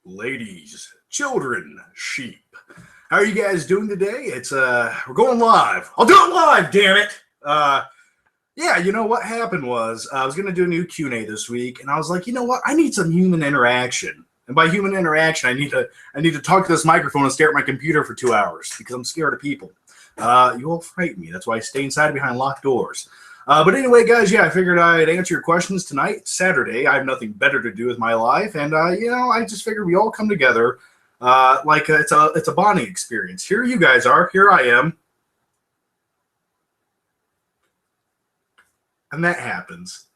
ladies, children, sheep. How are you guys doing today? It's we're going live. I'll do it live, damn it. Yeah, you know what happened was I was gonna do a new Q&A this week, and I was like, you know what? I need some human interaction. And by human interaction, I need to talk to this microphone and stare at my computer for 2 hours because I'm scared of people. You all frighten me. That's why I stay inside behind locked doors. But anyway, guys, yeah, I figured I'd answer your questions tonight, Saturday. I have nothing better to do with my life, and I just figured we all come together like it's a bonding experience. Here you guys are. Here I am. And that happens.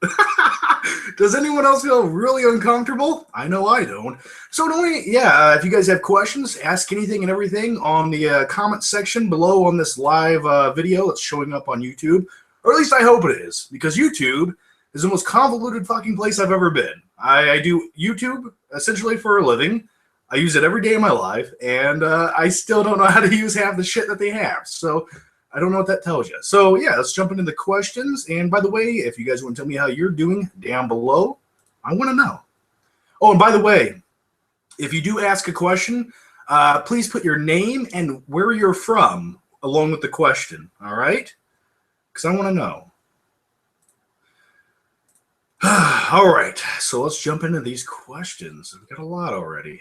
Does anyone else feel really uncomfortable? I know I don't. So if you guys have questions, ask anything and everything on the comment section below on this live video that's showing up on YouTube. Or at least I hope it is, because YouTube is the most convoluted fucking place I've ever been. I do YouTube essentially for a living. I use it every day of my life, and I still don't know how to use half the shit that they have. So I don't know what that tells you. So yeah, let's jump into the questions. And by the way, if you guys want to tell me how you're doing down below, I want to know. Oh, and by the way, if you do ask a question, please put your name and where you're from along with the question. All right? Because I want to know. All right, so let's jump into these questions. We've got a lot already.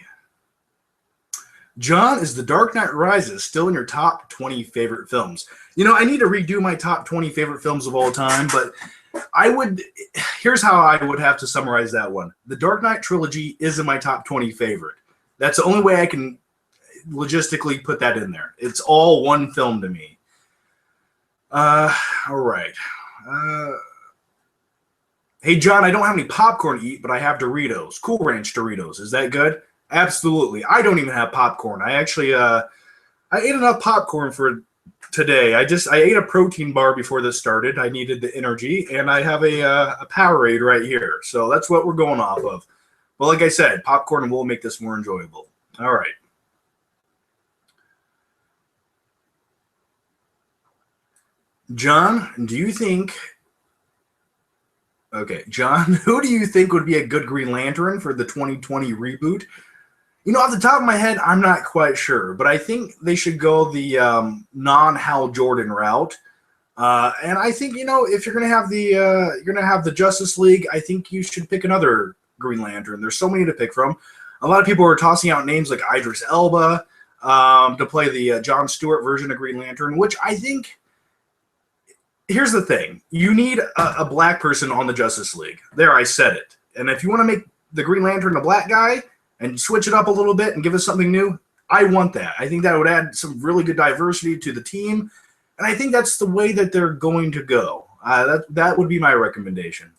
John, is The Dark Knight Rises still in your top 20 favorite films? You know, I need to redo my top 20 favorite films of all time, but here's how I would have to summarize that one. The Dark Knight trilogy is in my top 20 favorite. That's the only way I can logistically put that in there. It's all one film to me. All right. Hey, John, I don't have any popcorn to eat, but I have Doritos. Cool Ranch Doritos. Is that good? Absolutely. I don't even have popcorn. I actually, I ate enough popcorn for today. I ate a protein bar before this started. I needed the energy, and I have a Powerade right here. So that's what we're going off of. But like I said, popcorn will make this more enjoyable. All right. John, who do you think would be a good Green Lantern for the 2020 reboot? You know, off the top of my head, I'm not quite sure, but I think they should go the non-Hal Jordan route. And I think, you know, if you're gonna have the Justice League, I think you should pick another Green Lantern. There's so many to pick from. A lot of people are tossing out names like Idris Elba to play the Jon Stewart version of Green Lantern, which I think. Here's the thing. You need a black person on the Justice League. There, I said it. And if you want to make the Green Lantern a black guy and switch it up a little bit and give us something new, I want that. I think that would add some really good diversity to the team. And I think that's the way that they're going to go. That would be my recommendation.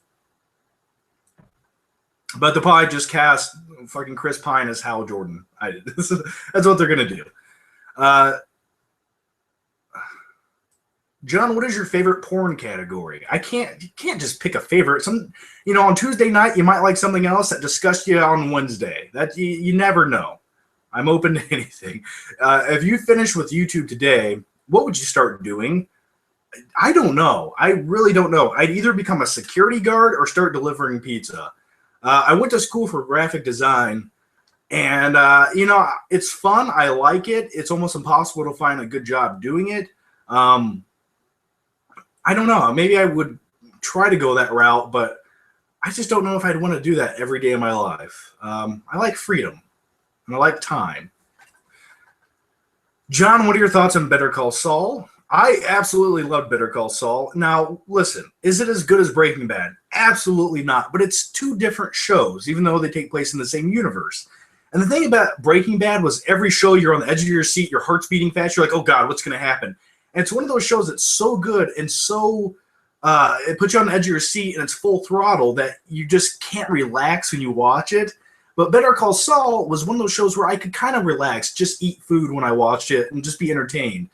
But they'll probably just cast fucking Chris Pine as Hal Jordan. That's what they're going to do. John, what is your favorite porn category? You can't just pick a favorite. On Tuesday night, you might like something else that disgusts you on Wednesday. That you never know. I'm open to anything. If you finish with YouTube today, what would you start doing? I don't know. I really don't know. I'd either become a security guard or start delivering pizza. I went to school for graphic design, and it's fun. I like it. It's almost impossible to find a good job doing it. I don't know. Maybe I would try to go that route, but I just don't know if I'd want to do that every day of my life. I like freedom, and I like time. John, what are your thoughts on Better Call Saul? I absolutely love Better Call Saul. Now, listen, is it as good as Breaking Bad? Absolutely not, but it's two different shows, even though they take place in the same universe. And the thing about Breaking Bad was every show you're on the edge of your seat, your heart's beating fast, you're like, oh God, what's going to happen? And it's one of those shows that's so good and so it puts you on the edge of your seat and it's full throttle that you just can't relax when you watch it. But Better Call Saul was one of those shows where I could kind of relax, just eat food when I watched it and just be entertained.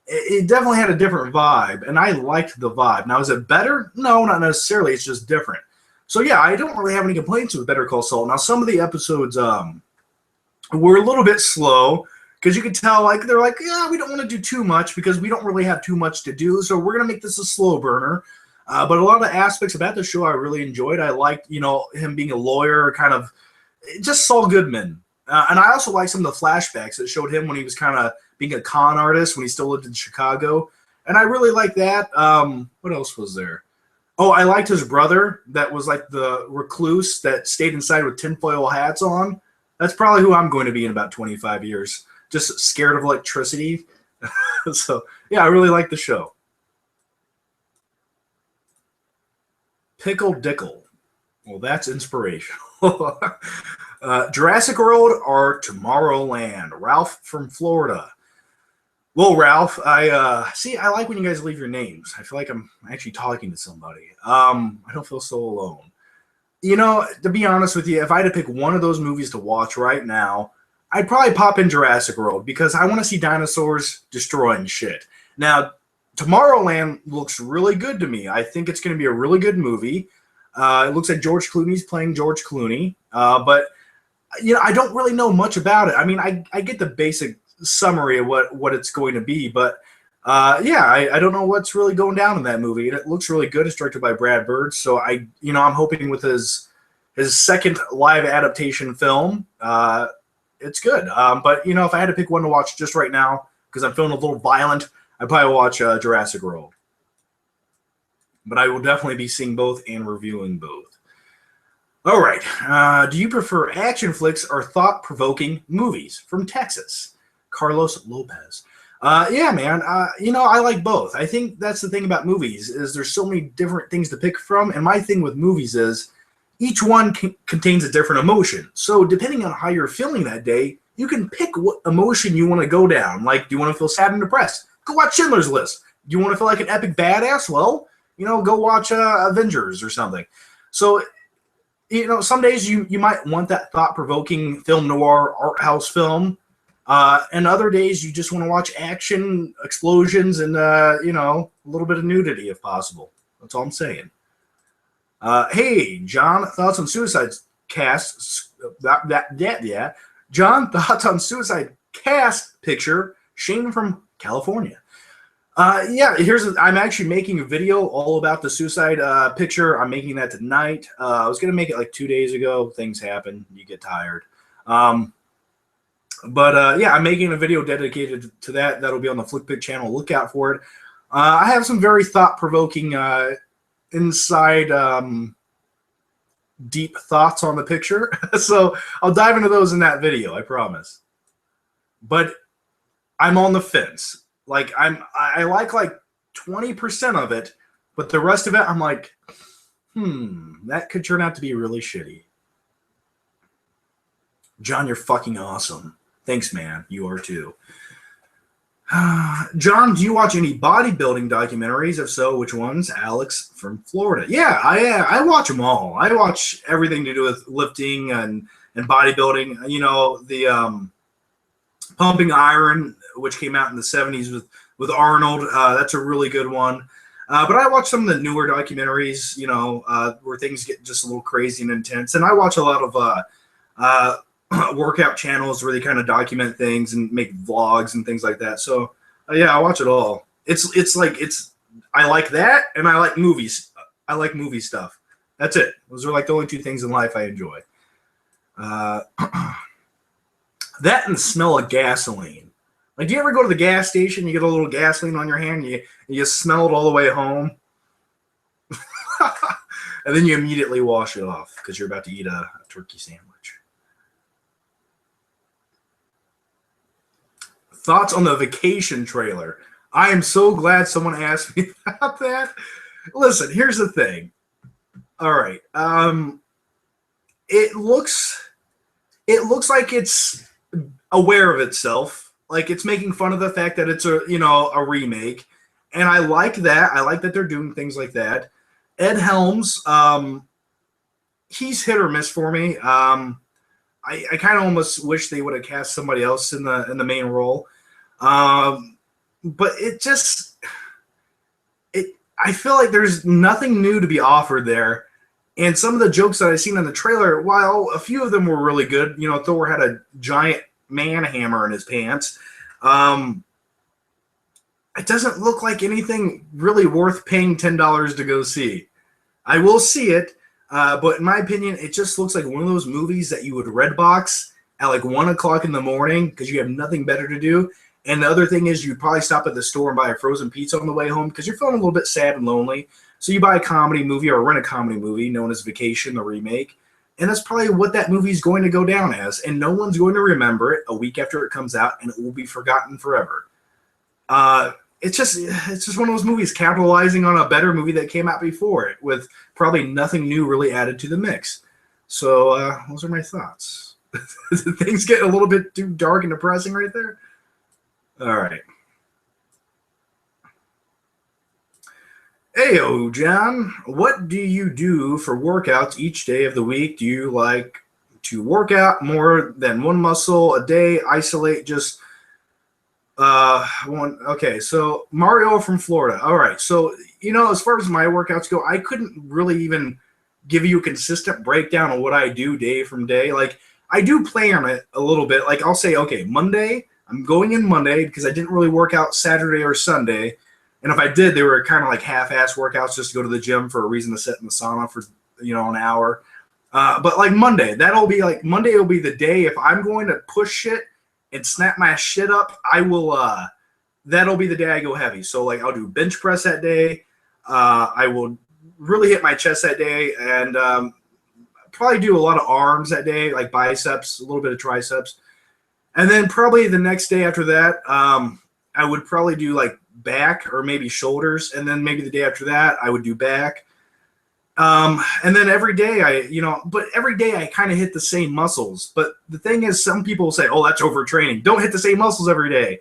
It definitely had a different vibe, and I liked the vibe. Now, is it better? No, not necessarily. It's just different. So, yeah, I don't really have any complaints with Better Call Saul. Now, some of the episodes were a little bit slow. Because you could tell, like, they're like, yeah, we don't want to do too much because we don't really have too much to do. So we're going to make this a slow burner. But a lot of the aspects about the show I really enjoyed. I liked, him being a lawyer, kind of just Saul Goodman. And I also like some of the flashbacks that showed him when he was kind of being a con artist when he still lived in Chicago. And I really like that. What else was there? Oh, I liked his brother that was like the recluse that stayed inside with tinfoil hats on. That's probably who I'm going to be in about 25 years. Just scared of electricity. So, yeah, I really like the show. Pickle Dickle. Well, that's inspirational. Jurassic World or Tomorrowland? Ralph from Florida. Well, Ralph, I like when you guys leave your names. I feel like I'm actually talking to somebody. I don't feel so alone. You know, to be honest with you, if I had to pick one of those movies to watch right now, I'd probably pop in Jurassic World because I want to see dinosaurs destroying shit. Now, Tomorrowland looks really good to me. I think it's going to be a really good movie. It looks like George Clooney's playing George Clooney, but you know, I don't really know much about it. I mean, I get the basic summary of what it's going to be, but yeah, I don't know what's really going down in that movie. It looks really good. It's directed by Brad Bird, so I'm hoping with his second live adaptation film, it's good. But you know, if I had to pick one to watch just right now because I'm feeling a little violent, I'd probably watch Jurassic World. But I will definitely be seeing both and reviewing both. All right. Do you prefer action flicks or thought-provoking movies? From Texas, Carlos Lopez. Yeah, man. You know, I like both. I think that's the thing about movies is there's so many different things to pick from. And my thing with movies is each one contains a different emotion. So depending on how you're feeling that day, you can pick what emotion you want to go down. Like, do you want to feel sad and depressed? Go watch Schindler's List. Do you want to feel like an epic badass? Well, you know, go watch Avengers or something. So, you know, some days you might want that thought-provoking film noir art house film. And other days you just want to watch action, explosions, and, you know, a little bit of nudity if possible. That's all I'm saying. Hey, John, thoughts on Suicide Cast? Yeah. John, thoughts on Suicide Cast picture? Shane from California. Yeah, I'm actually making a video all about the Suicide picture. I'm making that tonight. I was going to make it like 2 days ago. Things happen. You get tired. But yeah, I'm making a video dedicated to that. That'll be on the FlickPick channel. Look out for it. I have some very thought-provoking inside deep thoughts on the picture. So I'll dive into those in that video, I promise. But I'm on the fence. Like I like 20% of it, but the rest of it I'm like, that could turn out to be really shitty. John, you're fucking awesome. Thanks, man. You are too. John, do you watch any bodybuilding documentaries? If so, which ones? Alex from Florida. Yeah, I watch them all. I watch everything to do with lifting and bodybuilding. You know, the Pumping Iron, which came out in the 70s with Arnold. That's a really good one. But I watch some of the newer documentaries, you know, where things get just a little crazy and intense. And I watch a lot of workout channels where they kind of document things and make vlogs and things like that. So yeah, I watch it all. I like that, and I like movies. I like movie stuff. That's it. Those are like the only two things in life I enjoy. That and the smell of gasoline. Like, do you ever go to the gas station, you get a little gasoline on your hand, you smell it all the way home, and then you immediately wash it off because you're about to eat a turkey sandwich. Thoughts on the Vacation trailer? I am so glad someone asked me about that. Listen, here's the thing. All right. It looks like it's aware of itself. Like, it's making fun of the fact that it's a remake. And I like that. I like that they're doing things like that. Ed Helms, he's hit or miss for me. I kind of almost wish they would have cast somebody else in the main role. But I feel like there's nothing new to be offered there. And some of the jokes that I've seen in the trailer, while a few of them were really good, you know, Thor had a giant man hammer in his pants. It doesn't look like anything really worth paying $10 to go see. I will see it. But in my opinion, it just looks like one of those movies that you would Redbox at like 1 o'clock in the morning because you have nothing better to do. And the other thing is you probably stop at the store and buy a frozen pizza on the way home because you're feeling a little bit sad and lonely. So you buy a comedy movie or rent a comedy movie known as Vacation, the remake. And that's probably what that movie is going to go down as. And no one's going to remember it a week after it comes out, and it will be forgotten forever. It's just one of those movies capitalizing on a better movie that came out before it with probably nothing new really added to the mix. So those are my thoughts. Things get a little bit too dark and depressing right there. All right. Heyo, John. What do you do for workouts each day of the week? Do you like to work out more than one muscle a day? Isolate just one? Okay, so Mario from Florida. All right. So, as far as my workouts go, I couldn't really even give you a consistent breakdown of what I do day from day. Like, I do plan it a little bit. Like, I'll say, okay, Monday, I'm going in Monday because I didn't really work out Saturday or Sunday. And if I did, they were kind of like half-ass workouts just to go to the gym for a reason to sit in the sauna for, an hour. But like Monday will be the day if I'm going to push shit and snap my shit up, I will, that'll be the day I go heavy. So like I'll do bench press that day. I will really hit my chest that day and probably do a lot of arms that day, like biceps, a little bit of triceps. And then probably the next day after that, I would probably do like back or maybe shoulders. And then maybe the day after that, I would do back. And then every day every day I kind of hit the same muscles. But the thing is, some people say, oh, that's overtraining. Don't hit the same muscles every day.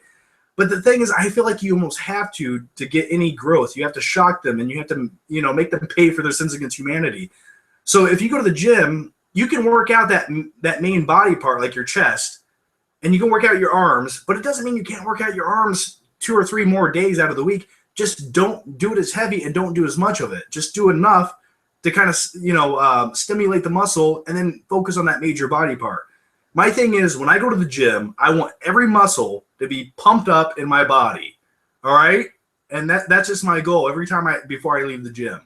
But the thing is, I feel like you almost have to get any growth. You have to shock them and you have to, make them pay for their sins against humanity. So if you go to the gym, you can work out that main body part, like your chest, and you can work out your arms, but it doesn't mean you can't work out your arms 2 or 3 more days out of the week. Just don't do it as heavy and don't do as much of it. Just do enough to kind of, stimulate the muscle and then focus on that major body part. My thing is, when I go to the gym, I want every muscle to be pumped up in my body. All right? And that's just my goal every time before I leave the gym.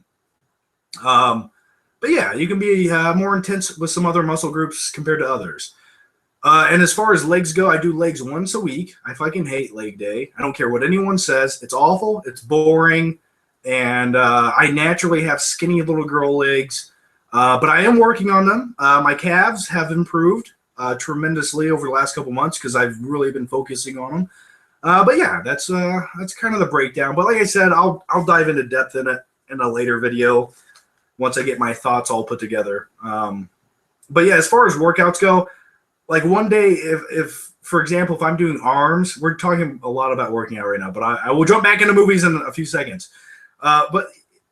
But yeah, you can be more intense with some other muscle groups compared to others. And as far as legs go, I do legs once a week. I fucking hate leg day. I don't care what anyone says. It's awful. It's boring. And I naturally have skinny little girl legs. But I am working on them. My calves have improved tremendously over the last couple months because I've really been focusing on them. But yeah, that's kind of the breakdown. But like I said, I'll dive into depth in it in a later video once I get my thoughts all put together. But yeah, as far as workouts go, like one day, if for example, if I'm doing arms, we're talking a lot about working out right now, but I will jump back into movies in a few seconds. But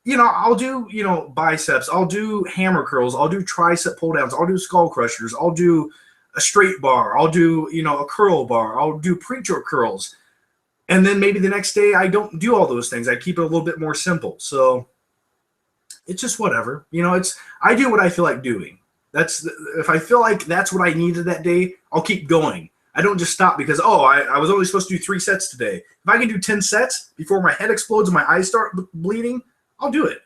I'll do, biceps, I'll do hammer curls, I'll do tricep pull downs, I'll do skull crushers, I'll do a straight bar, I'll do, a curl bar, I'll do preacher curls. And then maybe the next day I don't do all those things. I keep it a little bit more simple. So it's just whatever, I do what I feel like doing. If I feel like that's what I needed that day, I'll keep going. I don't just stop because, I was only supposed to do 3 sets today. If I can do 10 sets before my head explodes and my eyes start bleeding, I'll do it.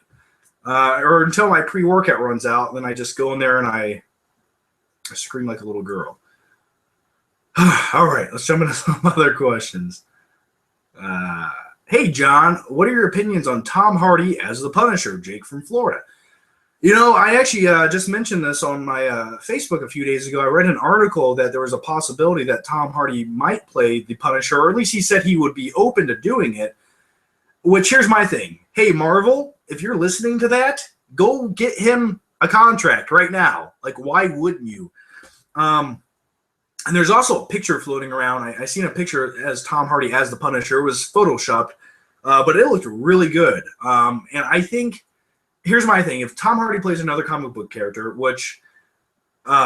Or until my pre-workout runs out, then I just go in there and I scream like a little girl. All right, let's jump into some other questions. Hey, John, what are your opinions on Tom Hardy as the Punisher? Jake from Florida. I actually just mentioned this on my Facebook a few days ago. I read an article that there was a possibility that Tom Hardy might play the Punisher, or at least he said he would be open to doing it. Which, here's my thing. Hey, Marvel, if you're listening to that, go get him a contract right now. Like, why wouldn't you? And there's also a picture floating around. I seen a picture as Tom Hardy as the Punisher. It was photoshopped, but it looked really good. And I think... Here's my thing. If Tom Hardy plays another comic book character, which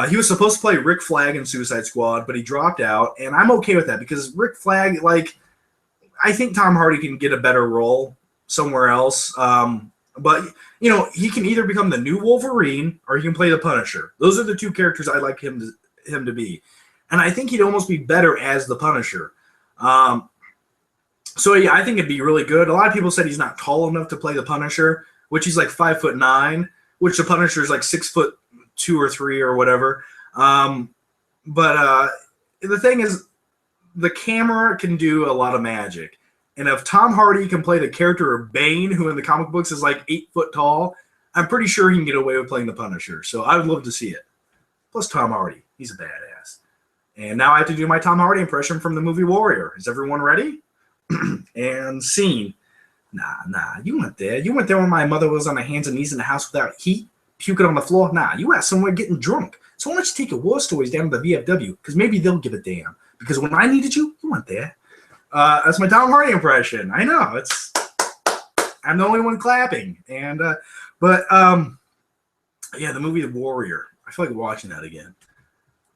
he was supposed to play Rick Flag in Suicide Squad, but he dropped out, and I'm okay with that because Rick Flag, I think Tom Hardy can get a better role somewhere else. But, he can either become the new Wolverine or he can play the Punisher. Those are the 2 characters I'd like him to be. And I think he'd almost be better as the Punisher. So, yeah, I think it'd be really good. A lot of people said he's not tall enough to play the Punisher, which he's like 5'9", which the Punisher is like 6'2" or 3" or whatever. But the thing is, the camera can do a lot of magic. And if Tom Hardy can play the character of Bane, who in the comic books is like 8 foot tall, I'm pretty sure he can get away with playing the Punisher. So I would love to see it. Plus Tom Hardy. He's a badass. And now I have to do my Tom Hardy impression from the movie Warrior. Is everyone ready? And scene. Nah, you went there. You went there when my mother was on her hands and knees in the house without heat, puking on the floor. Nah, you out somewhere getting drunk. So why don't you take your war stories down to the VFW? Because maybe they'll give a damn. Because when I needed you, you weren't there. That's my Tom Hardy impression. I know. I'm the only one clapping. And yeah, the movie The Warrior. I feel like watching that again.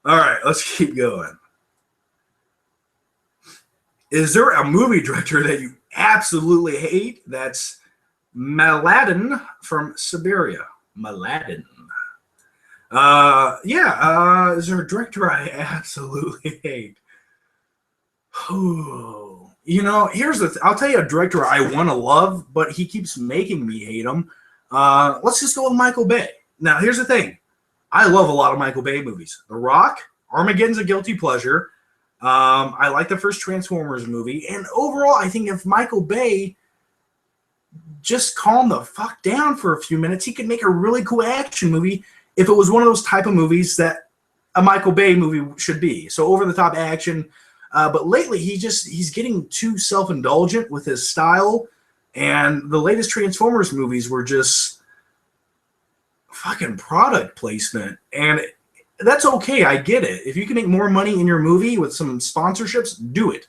All right, let's keep going. Is there a movie director that you absolutely hate? That's Mladen from Siberia. Mladen. Is there a director I absolutely hate? Here's I'll tell you a director I want to love, but he keeps making me hate him. Let's just go with Michael Bay. Now, here's the thing. I love a lot of Michael Bay movies. The Rock, Armageddon's a guilty pleasure. I like the first Transformers movie. And overall, I think if Michael Bay just calmed the fuck down for a few minutes, he could make a really cool action movie if it was one of those type of movies that a Michael Bay movie should be. So over-the-top action. But lately, he's getting too self-indulgent with his style. And the latest Transformers movies were just fucking product placement. And that's okay. I get it. If you can make more money in your movie with some sponsorships, do it.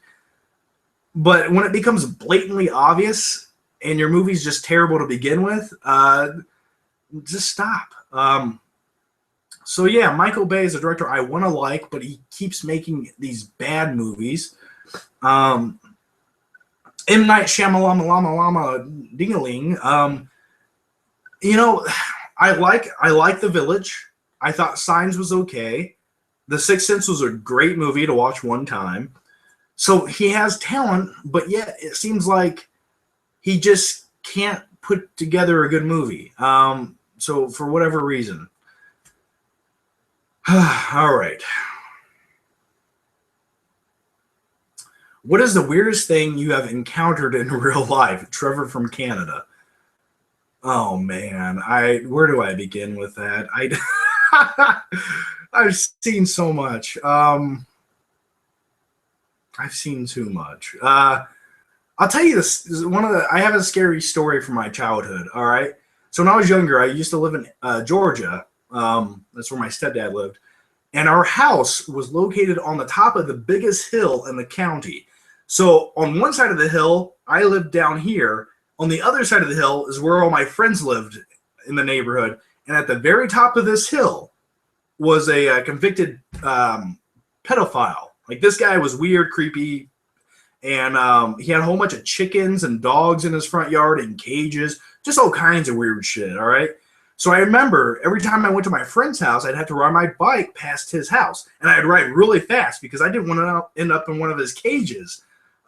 But when it becomes blatantly obvious and your movie's just terrible to begin with, just stop. So yeah, Michael Bay is a director I want to like, but he keeps making these bad movies. M. Night Shyamalan Ding-a-ling. I like The Village. I thought Signs was okay. The Sixth Sense was a great movie to watch one time. So he has talent, but yet it seems like he just can't put together a good movie. So for whatever reason. All right. What is the weirdest thing you have encountered in real life? Trevor from Canada. Oh man, where do I begin with that? I've seen so much. I've seen too much. I'll tell you this. I have a scary story from my childhood. All right. So when I was younger, I used to live in Georgia. That's where my stepdad lived. And our house was located on the top of the biggest hill in the county. So on one side of the hill, I lived down here. On the other side of the hill is where all my friends lived in the neighborhood. And at the very top of this hill was a convicted pedophile. Like, this guy was weird, creepy, and he had a whole bunch of chickens and dogs in his front yard and cages, just all kinds of weird shit, all right? So I remember every time I went to my friend's house, I'd have to ride my bike past his house, and I'd ride really fast because I didn't want to end up in one of his cages.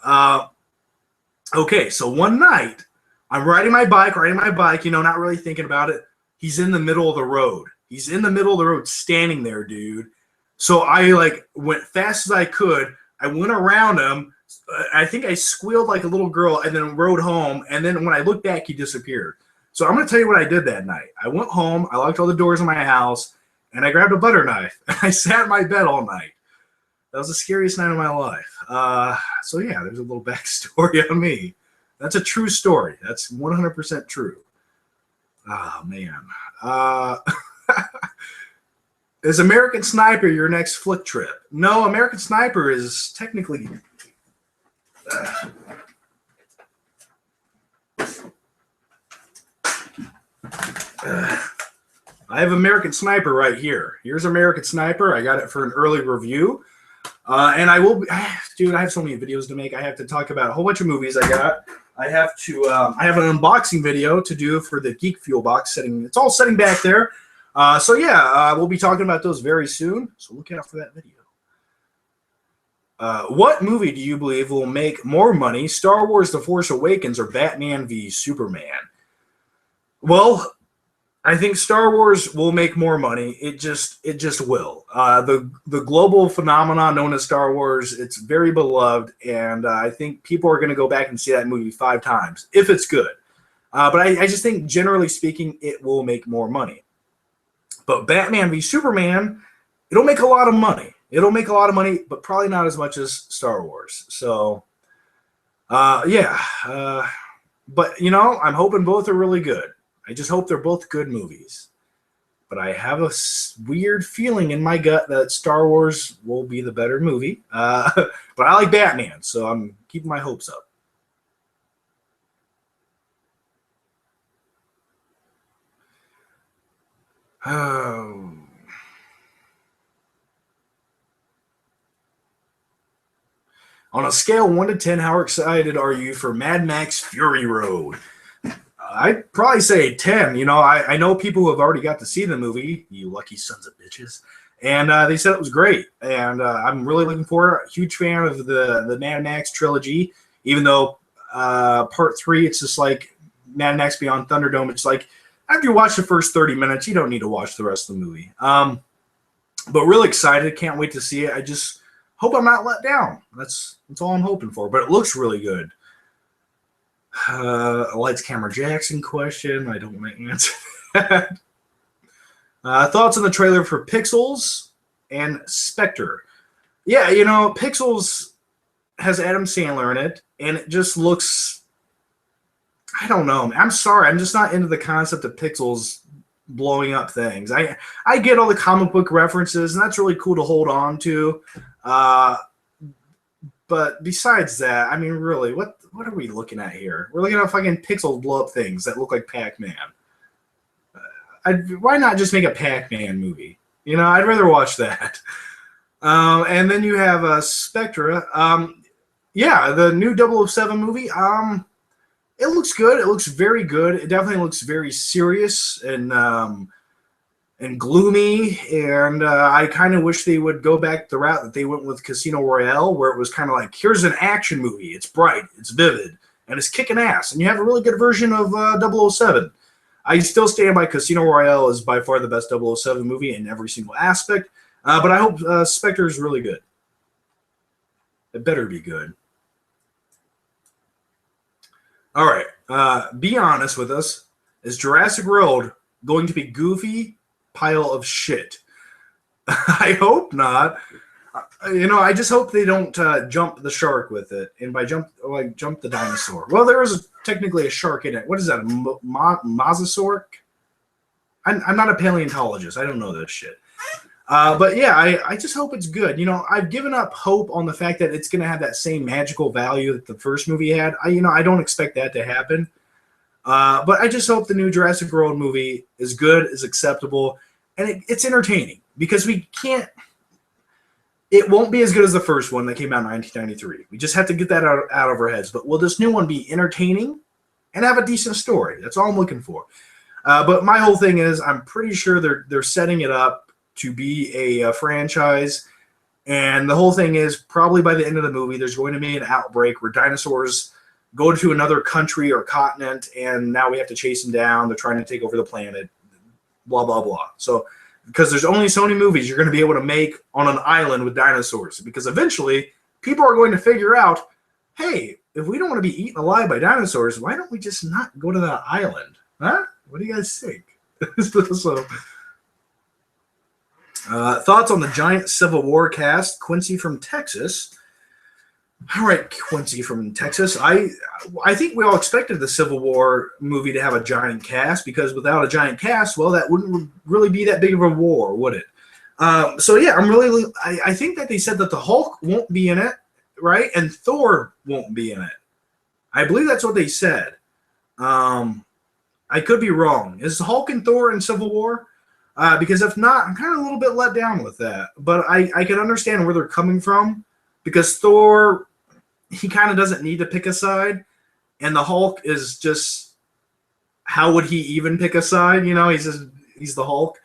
Okay, so one night, I'm riding my bike, not really thinking about it. He's in the middle of the road. He's in the middle of the road standing there, dude. So I went fast as I could. I went around him. I think I squealed like a little girl and then rode home. And then when I looked back, he disappeared. So I'm going to tell you what I did that night. I went home. I locked all the doors in my house. And I grabbed a butter knife. And I sat in my bed all night. That was the scariest night of my life. So yeah, there's a little backstory on me. That's a true story. That's 100% true. Oh, man. Is American Sniper your next flick trip? No, American Sniper is technically... I have American Sniper right here. Here's American Sniper. I got it for an early review. And I will... Dude, I have so many videos to make. I have to talk about a whole bunch of movies I got. I have an unboxing video to do for the Geek Fuel box setting. It's all setting back there. So yeah, we'll be talking about those very soon. So look out for that video. What movie do you believe will make more money, Star Wars The Force Awakens or Batman v Superman? Well, I think Star Wars will make more money. It just will. The global phenomenon known as Star Wars, it's very beloved, and I think people are going to go back and see that movie 5 times if it's good. But I just think, generally speaking, it will make more money. But Batman v Superman, it'll make a lot of money. It'll make a lot of money, but probably not as much as Star Wars. So, yeah. But, I'm hoping both are really good. I just hope they're both good movies. But I have a weird feeling in my gut that Star Wars will be the better movie. But I like Batman, so I'm keeping my hopes up. Oh. On a scale 1 to 10, how excited are you for Mad Max Fury Road? I'd probably say 10. I know people who have already got to see the movie, you lucky sons of bitches, and they said it was great. And I'm really looking for it. Huge fan of the Mad Max trilogy, even though part 3, it's just like Mad Max Beyond Thunderdome. It's like, after you watch the first 30 minutes, you don't need to watch the rest of the movie. But really excited. Can't wait to see it. I just hope I'm not let down. That's all I'm hoping for. But it looks really good. Lights, Camera, Jackson question. I don't want to answer that. Thoughts on the trailer for Pixels and Spectre? Yeah, Pixels has Adam Sandler in it, and it just looks... I don't know. I'm sorry. I'm just not into the concept of pixels blowing up things. I get all the comic book references, and that's really cool to hold on to. But besides that, I mean, really, what are we looking at here? We're looking at fucking pixels blow up things that look like Pac-Man. Why not just make a Pac-Man movie? I'd rather watch that. And then you have Spectre. Yeah, the new 007 movie. It looks good. It looks very good. It definitely looks very serious and gloomy. And I kind of wish they would go back the route that they went with Casino Royale, where it was kind of like, here's an action movie. It's bright, it's vivid, and it's kicking ass. And you have a really good version of 007. I still stand by Casino Royale is by far the best 007 movie in every single aspect. But I hope Spectre is really good. It better be good. All right, be honest with us. Is Jurassic World going to be goofy pile of shit? I hope not. I just hope they don't jump the shark with it. And by jump the dinosaur. Well, there is technically a shark in it. What is that, a mosasaur? I'm not a paleontologist. I don't know this shit. But yeah, I just hope it's good. I've given up hope on the fact that it's going to have that same magical value that the first movie had. I don't expect that to happen. But I just hope the new Jurassic World movie is good, is acceptable, and it's entertaining. Because it won't be as good as the first one that came out in 1993. We just have to get that out of our heads. But will this new one be entertaining and have a decent story? That's all I'm looking for. But my whole thing is, I'm pretty sure they're setting it up to be a franchise, and the whole thing is probably by the end of the movie there's going to be an outbreak where dinosaurs go to another country or continent, and now we have to chase them down. They're trying to take over the planet, blah blah blah. So because there's only so many movies you're going to be able to make on an island with dinosaurs, because eventually people are going to figure out, hey, if we don't want to be eaten alive by dinosaurs, why don't we just not go to that island? Huh? What do you guys think? So thoughts on the giant Civil War cast? Quincy from Texas. All right, Quincy from Texas. I think we all expected the Civil War movie to have a giant cast, because without a giant cast, well, that wouldn't really be that big of a war, would it? So yeah, I think that they said that the Hulk won't be in it, right? And Thor won't be in it. I believe that's what they said. I could be wrong. Is Hulk and Thor in Civil War? Because if not, I'm kind of a little bit let down with that. But I can understand where they're coming from, because Thor, he kind of doesn't need to pick a side, and the Hulk is just, how would he even pick a side? He's the Hulk.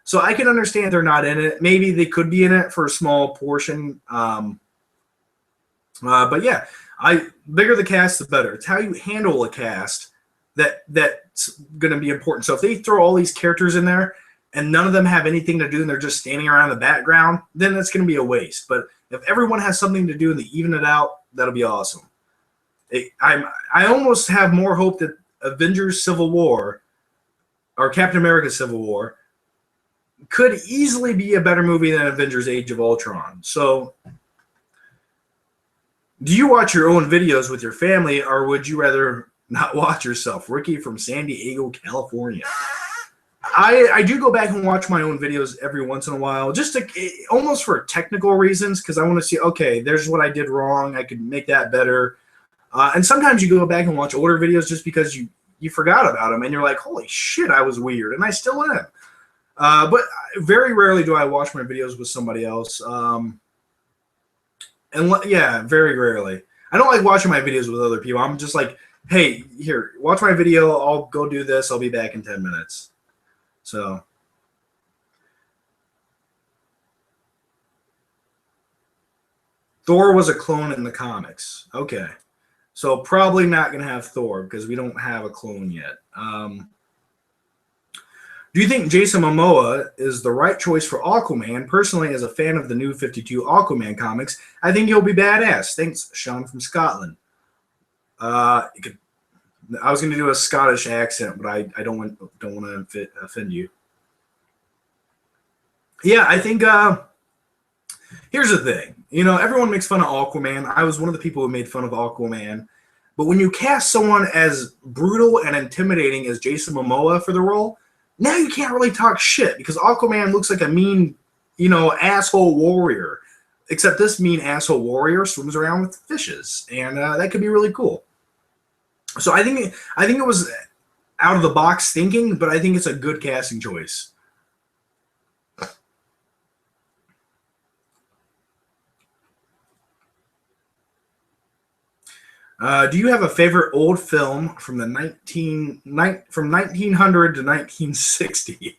So I can understand they're not in it. Maybe they could be in it for a small portion. But yeah, bigger the cast, the better. It's how you handle a cast that's going to be important. So if they throw all these characters in there and none of them have anything to do and they're just standing around in the background, then that's going to be a waste. But if everyone has something to do and they even it out, that'll be awesome. I almost have more hope that Avengers Civil War or Captain America Civil War could easily be a better movie than Avengers Age of Ultron. So do you watch your own videos with your family, or would you rather not watch yourself? Ricky from San Diego, California. I do go back and watch my own videos every once in a while, just to, almost for technical reasons, because I want to see, okay, there's what I did wrong. I could make that better. And sometimes you go back and watch older videos just because you forgot about them, and you're like, holy shit, I was weird, and I still am. But very rarely do I watch my videos with somebody else. Yeah, very rarely. I don't like watching my videos with other people. I'm just like, hey, here, watch my video. I'll go do this. I'll be back in 10 minutes. So. Thor was a clone in the comics. Okay. So probably not going to have Thor because we don't have a clone yet. Do you think Jason Momoa is the right choice for Aquaman? Personally, as a fan of the new 52 Aquaman comics, I think he'll be badass. Thanks, Sean from Scotland. I was going to do a Scottish accent, but I don't want to offend you. Yeah, I think here's the thing. You know, everyone makes fun of Aquaman. I was one of the people who made fun of Aquaman. But when you cast someone as brutal and intimidating as Jason Momoa for the role, now you can't really talk shit because Aquaman looks like a mean, asshole warrior. Except this mean asshole warrior swims around with fishes, and that could be really cool. So I think it was out of the box thinking, but I think it's a good casting choice. Do you have a favorite old film from the 1900 to 1960?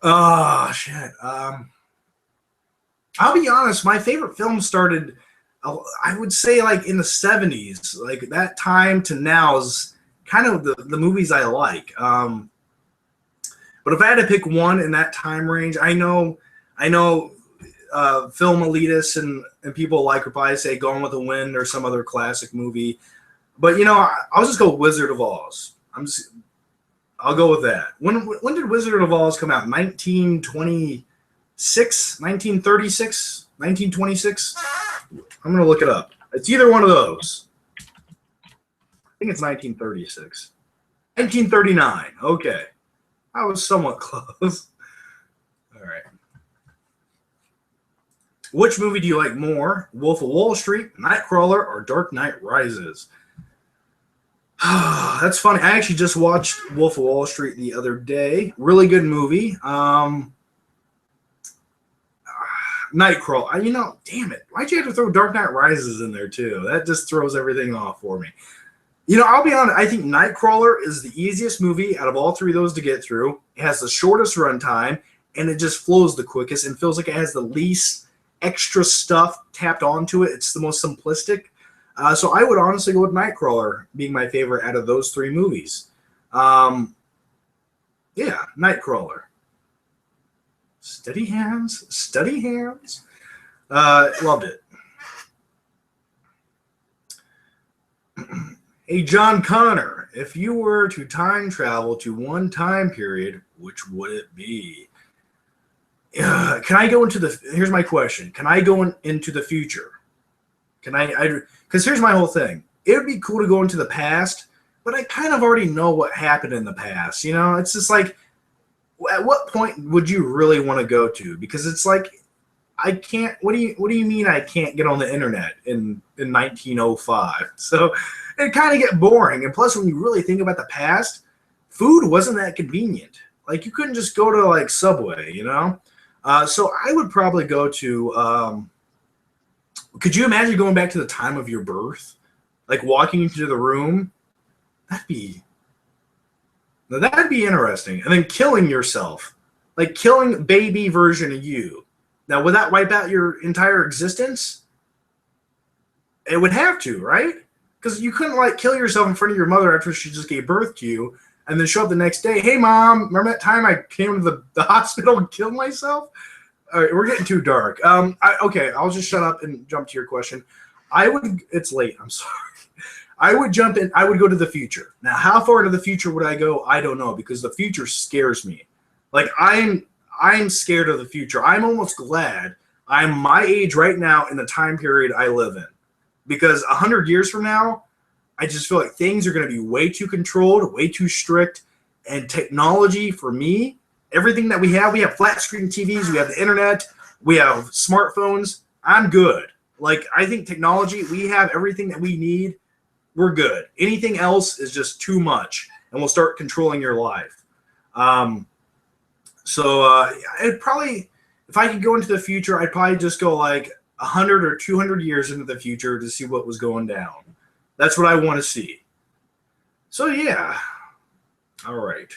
Oh shit. I'll be honest. My favorite film started, I would say, like in the 70s. Like that time to now is kind of the movies I like. But if I had to pick one in that time range, I know. Film elitists and people like would probably say Gone with the Wind or some other classic movie. But, I'll just go Wizard of Oz. I'll go with that. When did Wizard of Oz come out? 1926? 1936? 1926? I'm going to look it up. It's either one of those. I think it's 1936. 1939. Okay. I was somewhat close. All right. Which movie do you like more, Wolf of Wall Street, Nightcrawler, or Dark Knight Rises? That's funny. I actually just watched Wolf of Wall Street the other day. Really good movie. Nightcrawler. Damn it. Why'd you have to throw Dark Knight Rises in there, too? That just throws everything off for me. I'll be honest. I think Nightcrawler is the easiest movie out of all three of those to get through. It has the shortest runtime, and it just flows the quickest and feels like it has the least extra stuff tapped onto it. It's the most simplistic. So I would honestly go with Nightcrawler being my favorite out of those three movies. Yeah, Nightcrawler. Steady hands, steady hands. Loved it. Hey, John Connor, if you were to time travel to one time period, which would it be? Can I go into here's my question. Can I go into the future? Because here's my whole thing. It would be cool to go into the past, but I kind of already know what happened in the past. It's just like, at what point would you really want to go to? Because it's like, I can't, what do you mean I can't get on the internet in 1905? So it kind of get boring. And plus, when you really think about the past, food wasn't that convenient. Like, you couldn't just go to like Subway, So I would probably go to, could you imagine going back to the time of your birth? Like walking into the room? That'd be interesting. And then killing yourself. Like killing baby version of you. Now, would that wipe out your entire existence? It would have to, right? because you couldn't like kill yourself in front of your mother after she just gave birth to you, and then show up the next day. Hey, Mom, remember that time I came to the hospital and killed myself? All right, we're getting too dark. Okay, I'll just shut up and jump to your question. It's late. I'm sorry. I would jump in. I would go to the future. Now, how far into the future would I go? I don't know, because the future scares me. Like I'm scared of the future. I'm almost glad I'm my age right now in the time period I live in, because 100 years from now, I just feel like things are going to be way too controlled, way too strict, and technology for me, everything that we have flat screen TVs, we have the internet, we have smartphones. I'm good. Like, I think technology, we have everything that we need. We're good. Anything else is just too much, and will start controlling your life. I'd probably, if I could go into the future, I'd probably just go like 100 or 200 years into the future to see what was going down. That's what I want to see. So, yeah. All right.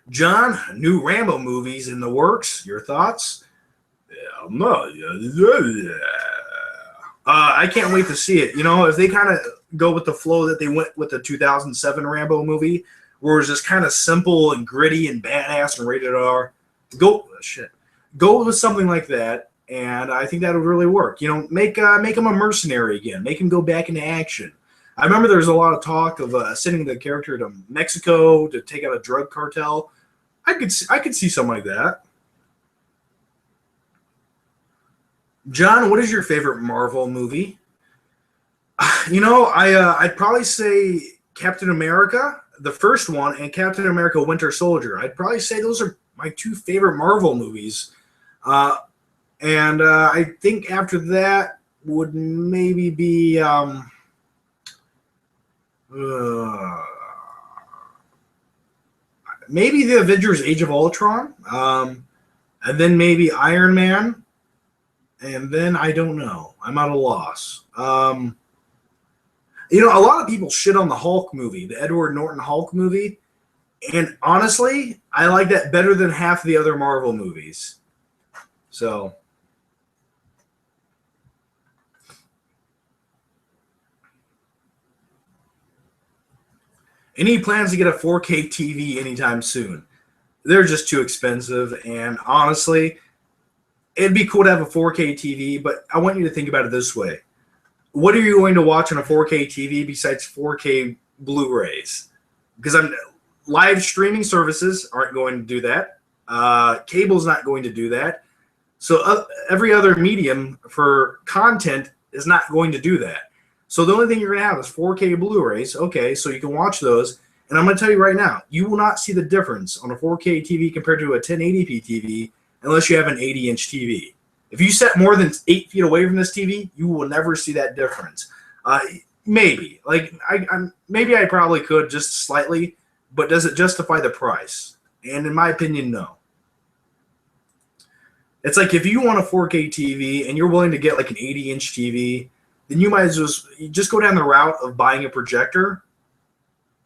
John, new Rambo movies in the works. Your thoughts? I can't wait to see it. You know, if they kind of go with the flow that they went with the 2007 Rambo movie, where it was just kind of simple and gritty and badass and rated R, go with something like that, and I think that would really work. You know, make him a mercenary again. Make him go back into action. I remember there was a lot of talk of sending the character to Mexico to take out a drug cartel. I could see something like that. John, what is your favorite Marvel movie? You know, I'd probably say Captain America, the first one, and Captain America Winter Soldier. I'd probably say those are my two favorite Marvel movies. I think after that would maybe be maybe the Avengers Age of Ultron, and then maybe Iron Man, and then I don't know. I'm at a loss. You know, a lot of people shit on the Hulk movie, the Edward Norton Hulk movie, and honestly, I like that better than half the other Marvel movies. So, any plans to get a 4K TV anytime soon? They're just too expensive, and honestly, it'd be cool to have a 4K TV, but I want you to think about it this way. What are you going to watch on a 4K TV besides 4K Blu-rays? Because live streaming services aren't going to do that. Cable's not going to do that. So every other medium for content is not going to do that. So the only thing you're going to have is 4K Blu-rays. Okay, so you can watch those. And I'm going to tell you right now, you will not see the difference on a 4K TV compared to a 1080p TV unless you have an 80-inch TV. If you sat more than 8 feet away from this TV, you will never see that difference. Maybe. Like, maybe I probably could just slightly, but does it justify the price? And in my opinion, no. It's like if you want a 4K TV and you're willing to get like an 80-inch TV, then you might as well just go down the route of buying a projector,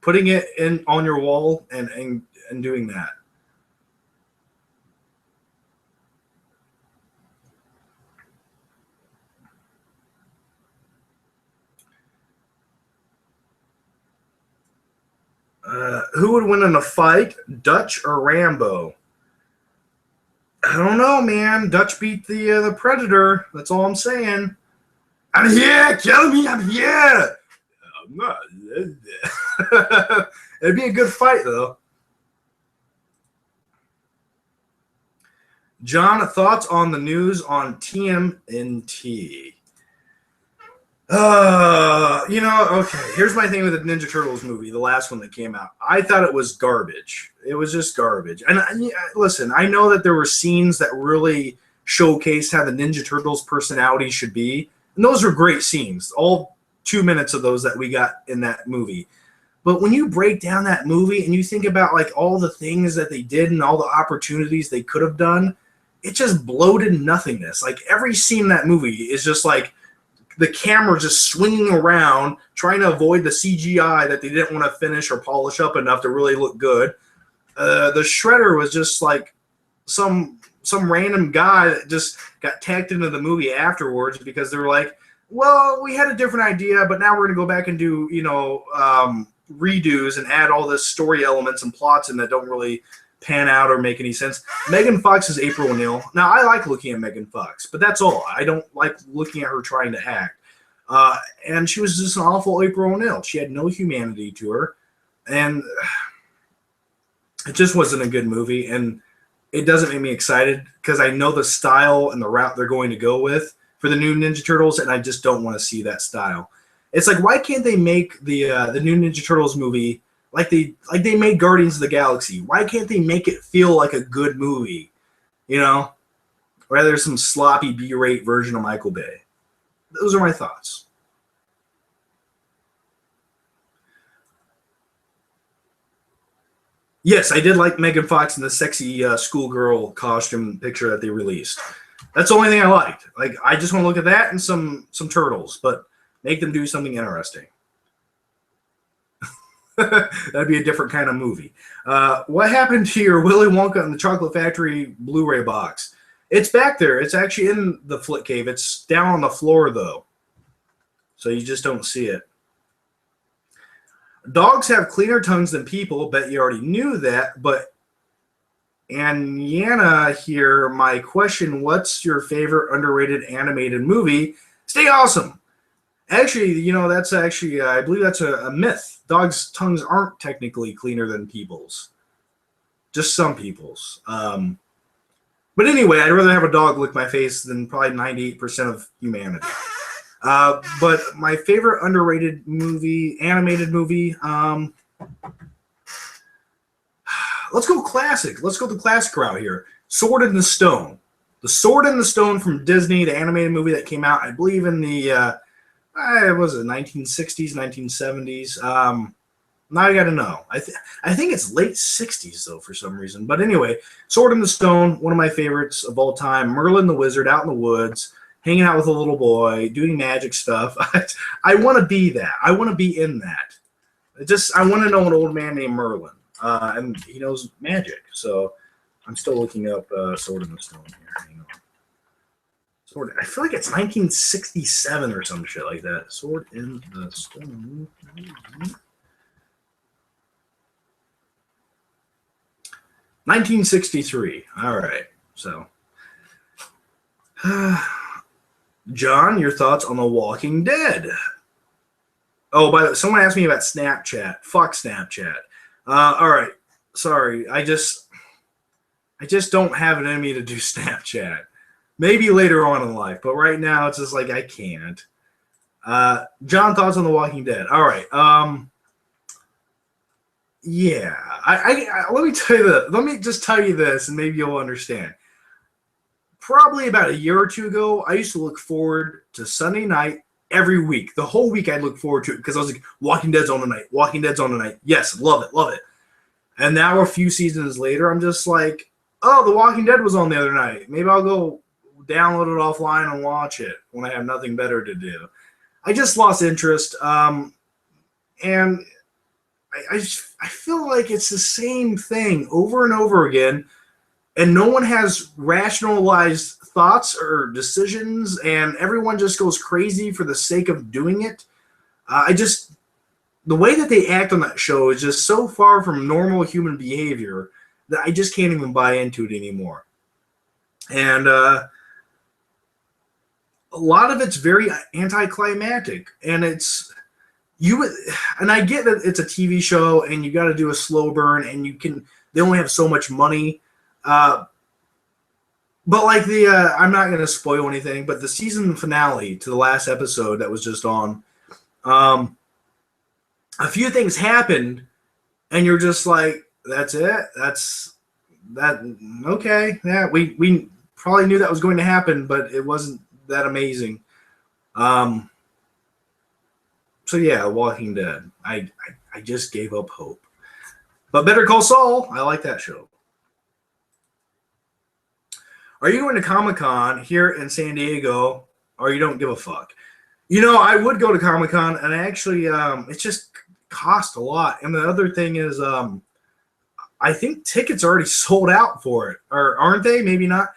putting it in on your wall, and doing that. Who would win in a fight, Dutch or Rambo? I don't know, man. Dutch beat the Predator. That's all I'm saying. I'm here. Kill me. I'm here. It'd be a good fight, though. John, thoughts on the news on TMNT? You know, okay, here's my thing with the Ninja Turtles movie, the last one that came out. I thought it was garbage. It was just garbage. And listen, I know that there were scenes that really showcased how the Ninja Turtles' personality should be. And those were great scenes. All 2 minutes of those that we got in that movie. But when you break down that movie and you think about like all the things that they did and all the opportunities they could have done, it just bloated nothingness. Like every scene in that movie is just like the camera just swinging around, trying to avoid the CGI that they didn't want to finish or polish up enough to really look good. The Shredder was just like some random guy that just got tacked into the movie afterwards because they were like, well, we had a different idea, but now we're going to go back and do, redos and add all this story elements and plots in that don't really pan out or make any sense. Megan Fox is April O'Neil. Now, I like looking at Megan Fox, but that's all. I don't like looking at her trying to act. And she was just an awful April O'Neil. She had no humanity to her. And it just wasn't a good movie. And it doesn't make me excited because I know the style and the route they're going to go with for the new Ninja Turtles, and I just don't want to see that style. It's like, why can't they make the new Ninja Turtles movie like they made Guardians of the Galaxy? Why can't they make it feel like a good movie? Rather some sloppy B-rate version of Michael Bay. Those are my thoughts. Yes, I did like Megan Fox in the sexy schoolgirl costume picture that they released. That's the only thing I liked. Like, I just want to look at that and some turtles, but make them do something interesting. That'd be a different kind of movie. What happened to your Willy Wonka and the Chocolate Factory Blu-ray box? It's back there. It's actually in the Flick Cave. It's down on the floor, though, so you just don't see it. Dogs have cleaner tongues than people. Bet you already knew that, but Yana here, my question, what's your favorite underrated animated movie? Stay awesome. Actually, that's actually, I believe that's a myth. Dogs' tongues aren't technically cleaner than people's. Just some people's. But anyway, I'd rather have a dog lick my face than probably 98% of humanity. But my favorite underrated movie, animated movie, let's go classic. Let's go the classic route here. Sword in the Stone. The Sword in the Stone from Disney, the animated movie that came out, I believe, in the, was it 1960s, 1970s? Now I got to know. I think it's late 60s, though, for some reason. But anyway, Sword in the Stone, one of my favorites of all time. Merlin the Wizard out in the woods, hanging out with a little boy, doing magic stuff. I want to be that. I want to be in that. I want to know an old man named Merlin. And he knows magic. So I'm still looking up Sword in the Stone here. Hang on. I feel like it's 1967 or some shit like that. Sword in the Stone. 1963. All right. So, John, your thoughts on The Walking Dead? Oh, by the way, someone asked me about Snapchat. Fuck Snapchat. All right. Sorry. I just don't have it in me to do Snapchat. Maybe later on in life, but right now it's just like I can't. John, thoughts on The Walking Dead? All right. Yeah. Let me tell you this. Let me just tell you this, and maybe you'll understand. Probably about a year or two ago, I used to look forward to Sunday night every week. The whole week I'd look forward to it because I was like, Walking Dead's on tonight. Walking Dead's on tonight. Yes, love it, love it. And now a few seasons later, I'm just like, oh, The Walking Dead was on the other night. Maybe I'll go download it offline and watch it when I have nothing better to do. I just lost interest. And I feel like it's the same thing over and over again, and no one has rationalized thoughts or decisions, and everyone just goes crazy for the sake of doing it. The way that they act on that show is just so far from normal human behavior that I just can't even buy into it anymore. And a lot of it's very anticlimactic, and and I get that it's a TV show and you got to do a slow burn, and they only have so much money. But like I'm not going to spoil anything, but the season finale to the last episode that was just on, a few things happened, and you're just like, that's it? That's that? Okay. Yeah, we probably knew that was going to happen, but it wasn't that amazing. So yeah, Walking Dead. I just gave up hope. But Better Call Saul, I like that show. Are you going to Comic-Con here in San Diego, or you don't give a fuck? I would go to Comic-Con, and actually, it just cost a lot. And the other thing is, I think tickets are already sold out for it, or aren't they? Maybe not.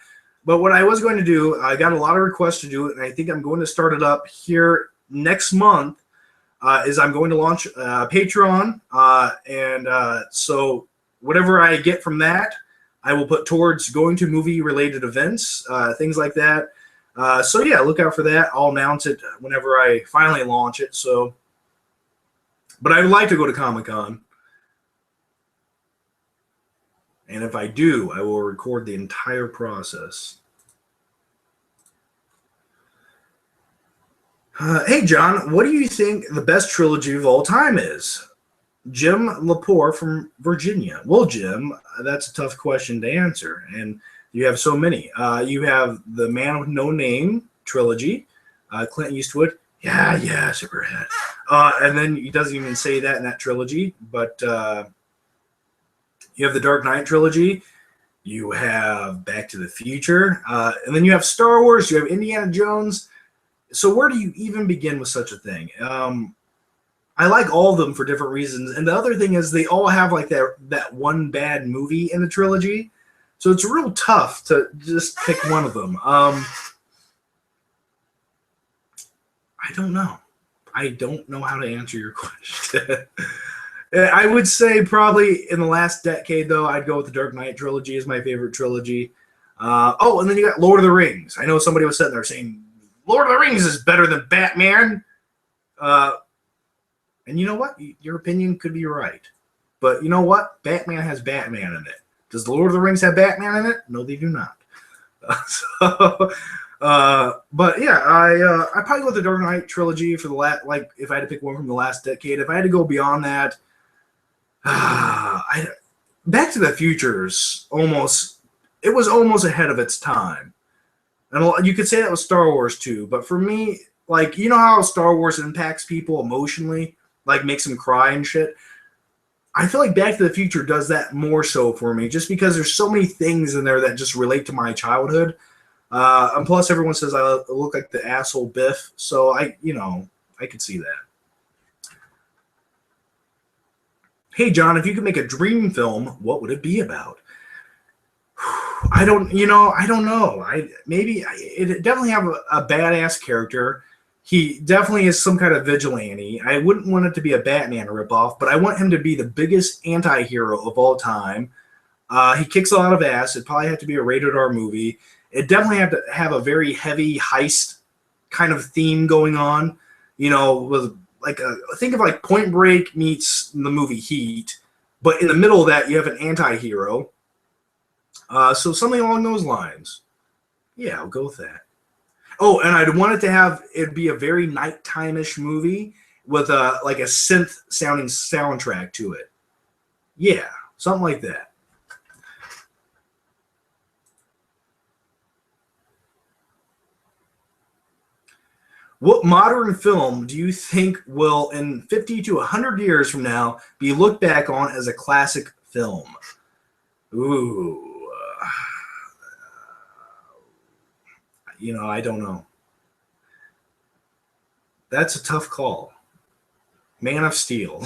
But what I was going to do, I got a lot of requests to do it, and I think I'm going to start it up here next month. Is I'm going to launch Patreon, so whatever I get from that, I will put towards going to movie-related events, things like that. So yeah, look out for that. I'll announce it whenever I finally launch it. So, but I would like to go to Comic-Con, and if I do, I will record the entire process. Hey, John, what do you think the best trilogy of all time is? Jim Lepore from Virginia. Well, Jim, that's a tough question to answer, and you have so many. You have the Man with No Name trilogy, Clint Eastwood. Yeah, Superhead. And then he doesn't even say that in that trilogy, but you have the Dark Knight trilogy. You have Back to the Future, and then you have Star Wars. You have Indiana Jones. So where do you even begin with such a thing? I like all of them for different reasons. And the other thing is they all have like that one bad movie in the trilogy. So it's real tough to just pick one of them. I don't know. I don't know how to answer your question. I would say probably in the last decade, though, I'd go with the Dark Knight trilogy as my favorite trilogy. And then you got Lord of the Rings. I know somebody was sitting there saying, Lord of the Rings is better than Batman. And you know what? Your opinion could be right. But you know what? Batman has Batman in it. Does the Lord of the Rings have Batman in it? No, they do not. But yeah, I probably go with the Dark Knight trilogy for the like if I had to pick one from the last decade. If I had to go beyond that, Back to the Future's almost ahead of its time. And you could say that with Star Wars too, but for me, like, you know how Star Wars impacts people emotionally, like makes them cry and shit? I feel like Back to the Future does that more so for me, just because there's so many things in there that just relate to my childhood. And plus everyone says I look like the asshole Biff, so I could see that. Hey John, if you could make a dream film, what would it be about? I don't know. It definitely have a badass character. He definitely is some kind of vigilante. I wouldn't want it to be a Batman ripoff, but I want him to be the biggest anti-hero of all time. He kicks a lot of ass. It'd probably have to be a rated R movie. It definitely have to have a very heavy heist kind of theme going on. With think of like Point Break meets the movie Heat, but in the middle of that you have an anti-hero. So something along those lines. Yeah, I'll go with that. Oh, and I'd want it be a very nighttime-ish movie with a synth-sounding soundtrack to it. Yeah, something like that. What modern film do you think will, in 50 to 100 years from now, be looked back on as a classic film? Ooh. I don't know. That's a tough call. Man of Steel.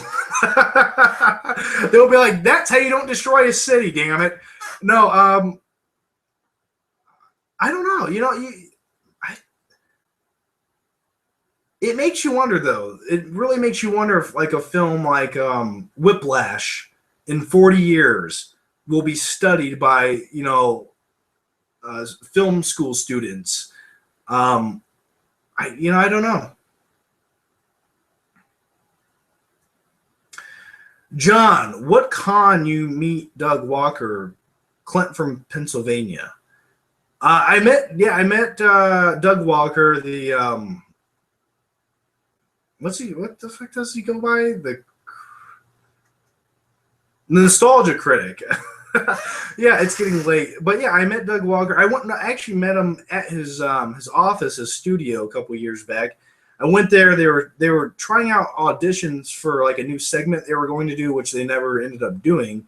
They'll be like, that's how you don't destroy a city, damn it. No, I don't know. It makes you wonder, though. It really makes you wonder if like a film like Whiplash in 40 years will be studied by, film school students. I don't know. John, what con you meet Doug Walker, Clint from Pennsylvania? I met Doug Walker, the what the fuck does he go by? The Nostalgia Critic. Yeah, it's getting late, but yeah, I met Doug Walker. I actually met him at his office, his studio, a couple of years back. I went there. They were trying out auditions for like a new segment they were going to do, which they never ended up doing.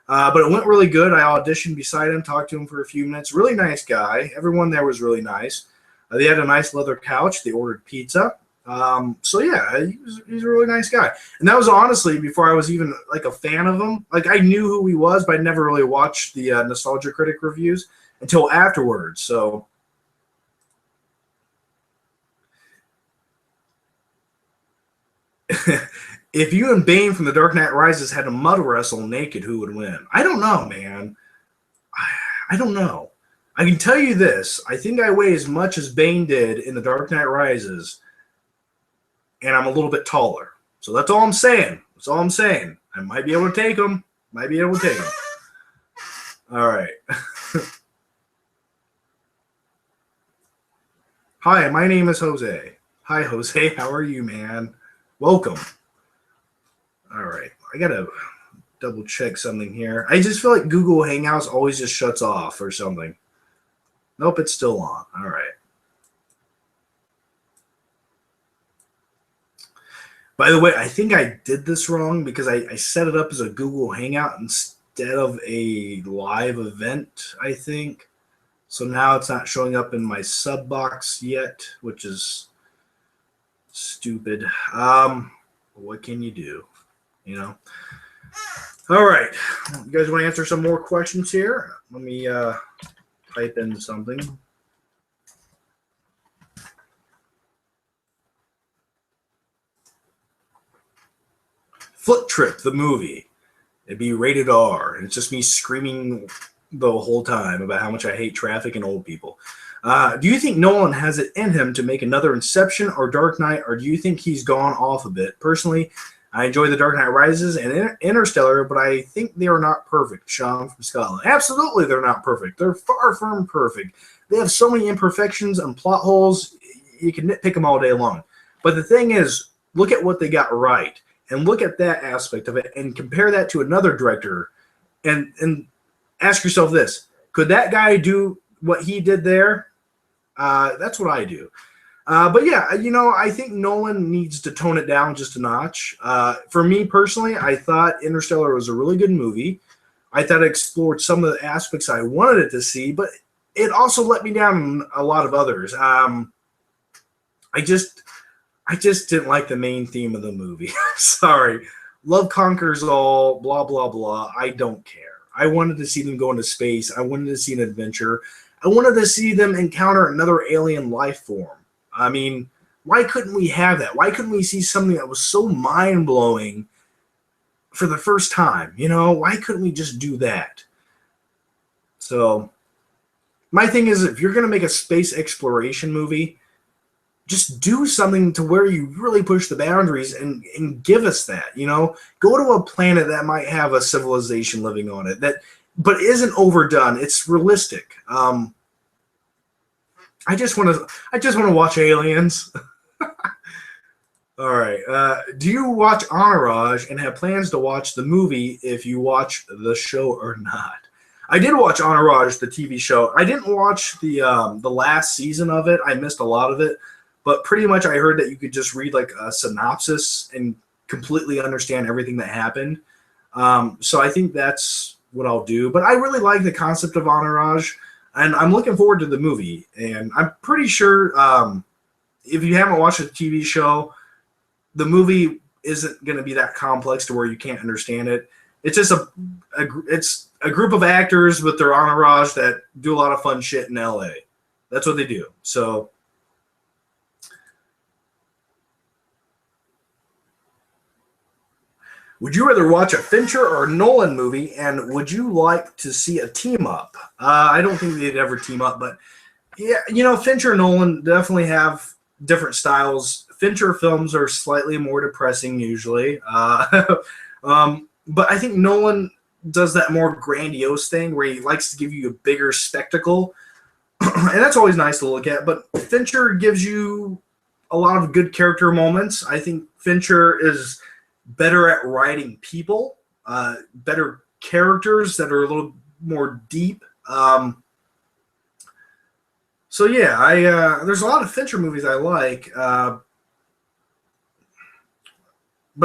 But it went really good. I auditioned beside him, talked to him for a few minutes. Really nice guy. Everyone there was really nice. They had a nice leather couch. They ordered pizza. So yeah, he's a really nice guy. And that was honestly before I was even like a fan of him. Like I knew who he was, but I never really watched the Nostalgia Critic reviews. until afterwards. So if you and Bane from The Dark Knight Rises had a mud wrestle naked, who would win? I don't know, man. I don't know. I can tell you this. I think I weigh as much as Bane did in The Dark Knight Rises, and I'm a little bit taller. So that's all I'm saying. That's all I'm saying. I might be able to take him. Might be able to take him. All right. Hi, my name is Jose. Hi, Jose. How are you, man? Welcome. All right. I got to double check something here. I just feel like Google Hangouts always just shuts off or something. Nope, it's still on. All right. By the way, I think I did this wrong because I set it up as a Google Hangout instead of a live event, I think. So now it's not showing up in my sub box yet, which is stupid. What can you do? You know? All right. You guys want to answer some more questions here? Let me type in something. Foot Trip, the movie. It'd be rated R. And it's just me screaming the whole time about how much I hate traffic and old people. Do you think Nolan has it in him to make another Inception or Dark Knight, or do you think he's gone off a bit? Personally, I enjoy The Dark Knight Rises and Interstellar, but I think they are not perfect. Sean from Scotland. Absolutely, they're not perfect. They're far from perfect. They have so many imperfections and plot holes, you can nitpick them all day long. But the thing is, look at what they got right, and look at that aspect of it, and compare that to another director, and ask yourself this. Could that guy do what he did there? That's what I do. But yeah, you know, I think Nolan needs to tone it down just a notch. For me personally, I thought Interstellar was a really good movie. I thought it explored some of the aspects I wanted it to see, but it also let me down a lot of others. I just didn't like the main theme of the movie. Sorry. Love conquers all, blah, blah, blah. I don't care. I wanted to see them go into space. I wanted to see an adventure. I wanted to see them encounter another alien life form. I mean, why couldn't we have that? Why couldn't we see something that was so mind-blowing for the first time? You know, why couldn't we just do that? So, my thing is, if you're going to make a space exploration movie, just do something to where you really push the boundaries and give us that, you know? Go to a planet that might have a civilization living on it, but isn't overdone. It's realistic. I just want to watch aliens. All right. Do you watch Entourage and have plans to watch the movie if you watch the show or not? I did watch Entourage, the TV show. I didn't watch the last season of it. I missed a lot of it. But pretty much I heard that you could just read like a synopsis and completely understand everything that happened. So I think that's what I'll do. But I really like the concept of Entourage, and I'm looking forward to the movie. And I'm pretty sure if you haven't watched the TV show, the movie isn't going to be that complex to where you can't understand it. It's just it's a group of actors with their entourage that do a lot of fun shit in LA. That's what they do. So would you rather watch a Fincher or a Nolan movie, and would you like to see a team up? I don't think they'd ever team up, but yeah, you know, Fincher and Nolan definitely have different styles. Fincher films are slightly more depressing usually, but I think Nolan does that more grandiose thing where he likes to give you a bigger spectacle, and that's always nice to look at. But Fincher gives you a lot of good character moments. I think Fincher is better at writing people, better characters that are a little more deep. So yeah, there's a lot of Fincher movies I like, but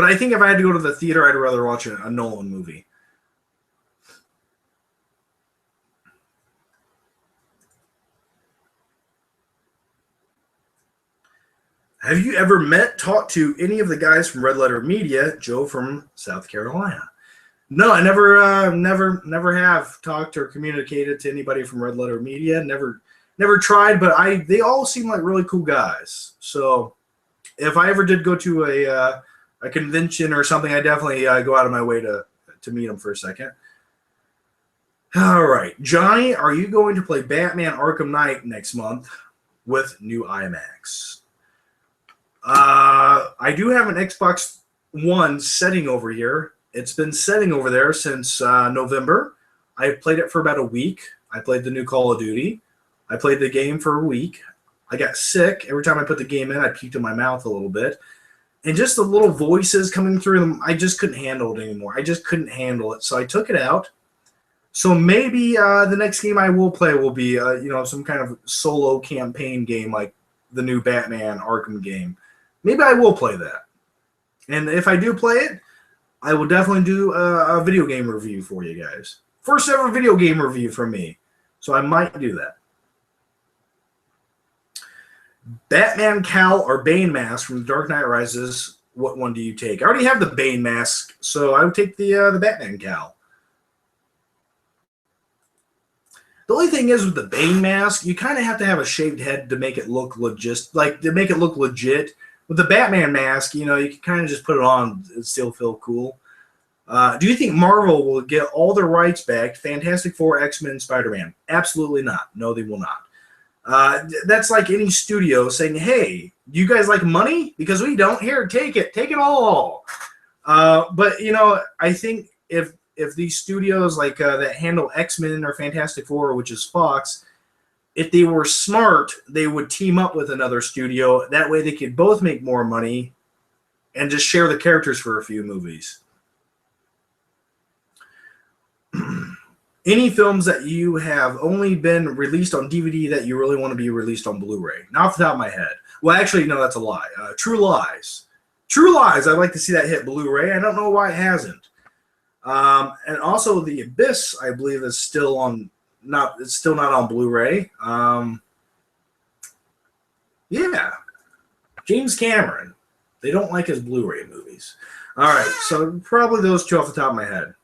I think if I had to go to the theater, I'd rather watch a Nolan movie. Have you ever talked to any of the guys from Red Letter Media? Joe from South Carolina. No, I never have talked or communicated to anybody from Red Letter Media. Never tried, but they all seem like really cool guys. So if I ever did go to a convention or something, I definitely go out of my way to meet them for a second. All right, Johnny, are you going to play Batman Arkham Knight next month with new IMAX? I do have an Xbox One setting over here. It's been setting over there since November. I played it for about a week. I played the new Call of Duty. I played the game for a week. I got sick. Every time I put the game in, I puked in my mouth a little bit. And just the little voices coming through them, I just couldn't handle it anymore. I just couldn't handle it. So I took it out. So maybe the next game I will play will be, some kind of solo campaign game like the new Batman Arkham game. Maybe I will play that. And if I do play it, I will definitely do a video game review for you guys. First ever video game review from me. So I might do that. Batman cowl or Bane mask from The Dark Knight Rises. What one do you take? I already have the Bane mask, so I would take the Batman cowl. The only thing is with the Bane mask, you kind of have to have a shaved head to make it look legit. With the Batman mask, you can kind of just put it on and still feel cool. Do you think Marvel will get all their rights back? Fantastic Four, X-Men, Spider-Man? Absolutely not. No, they will not. That's like any studio saying, hey, do you guys like money? Because we don't. Here, take it. Take it all. But, I think if these studios like that handle X-Men or Fantastic Four, which is Fox, if they were smart, they would team up with another studio. That way they could both make more money and just share the characters for a few movies. Any films that you have only been released on DVD that you really want to be released on Blu-ray? Not off the top of my head. Well, actually, no, that's a lie. True Lies. True Lies, I'd like to see that hit Blu-ray. I don't know why it hasn't. And also The Abyss, I believe, is still not on Blu-ray. Yeah. James Cameron. They don't like his Blu-ray movies. All right, so probably those two off the top of my head.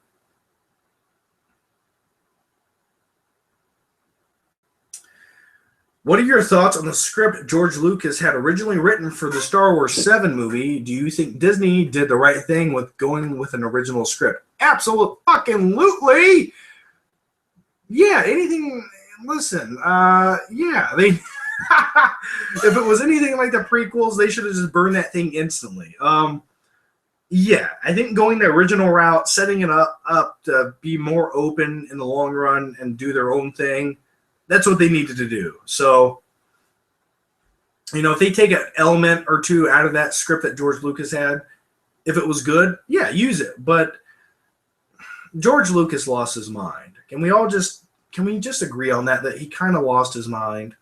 What are your thoughts on the script George Lucas had originally written for the Star Wars 7 movie? Do you think Disney did the right thing with going with an original script? Absolutely. Yeah, anything. Listen, yeah, they. If it was anything like the prequels, they should have just burned that thing instantly. Yeah, I think going the original route, setting it up to be more open in the long run and do their own thing. That's what they needed to do. So, if they take an element or two out of that script that George Lucas had, if it was good, yeah, use it. But George Lucas lost his mind. Can we just agree on that he kind of lost his mind?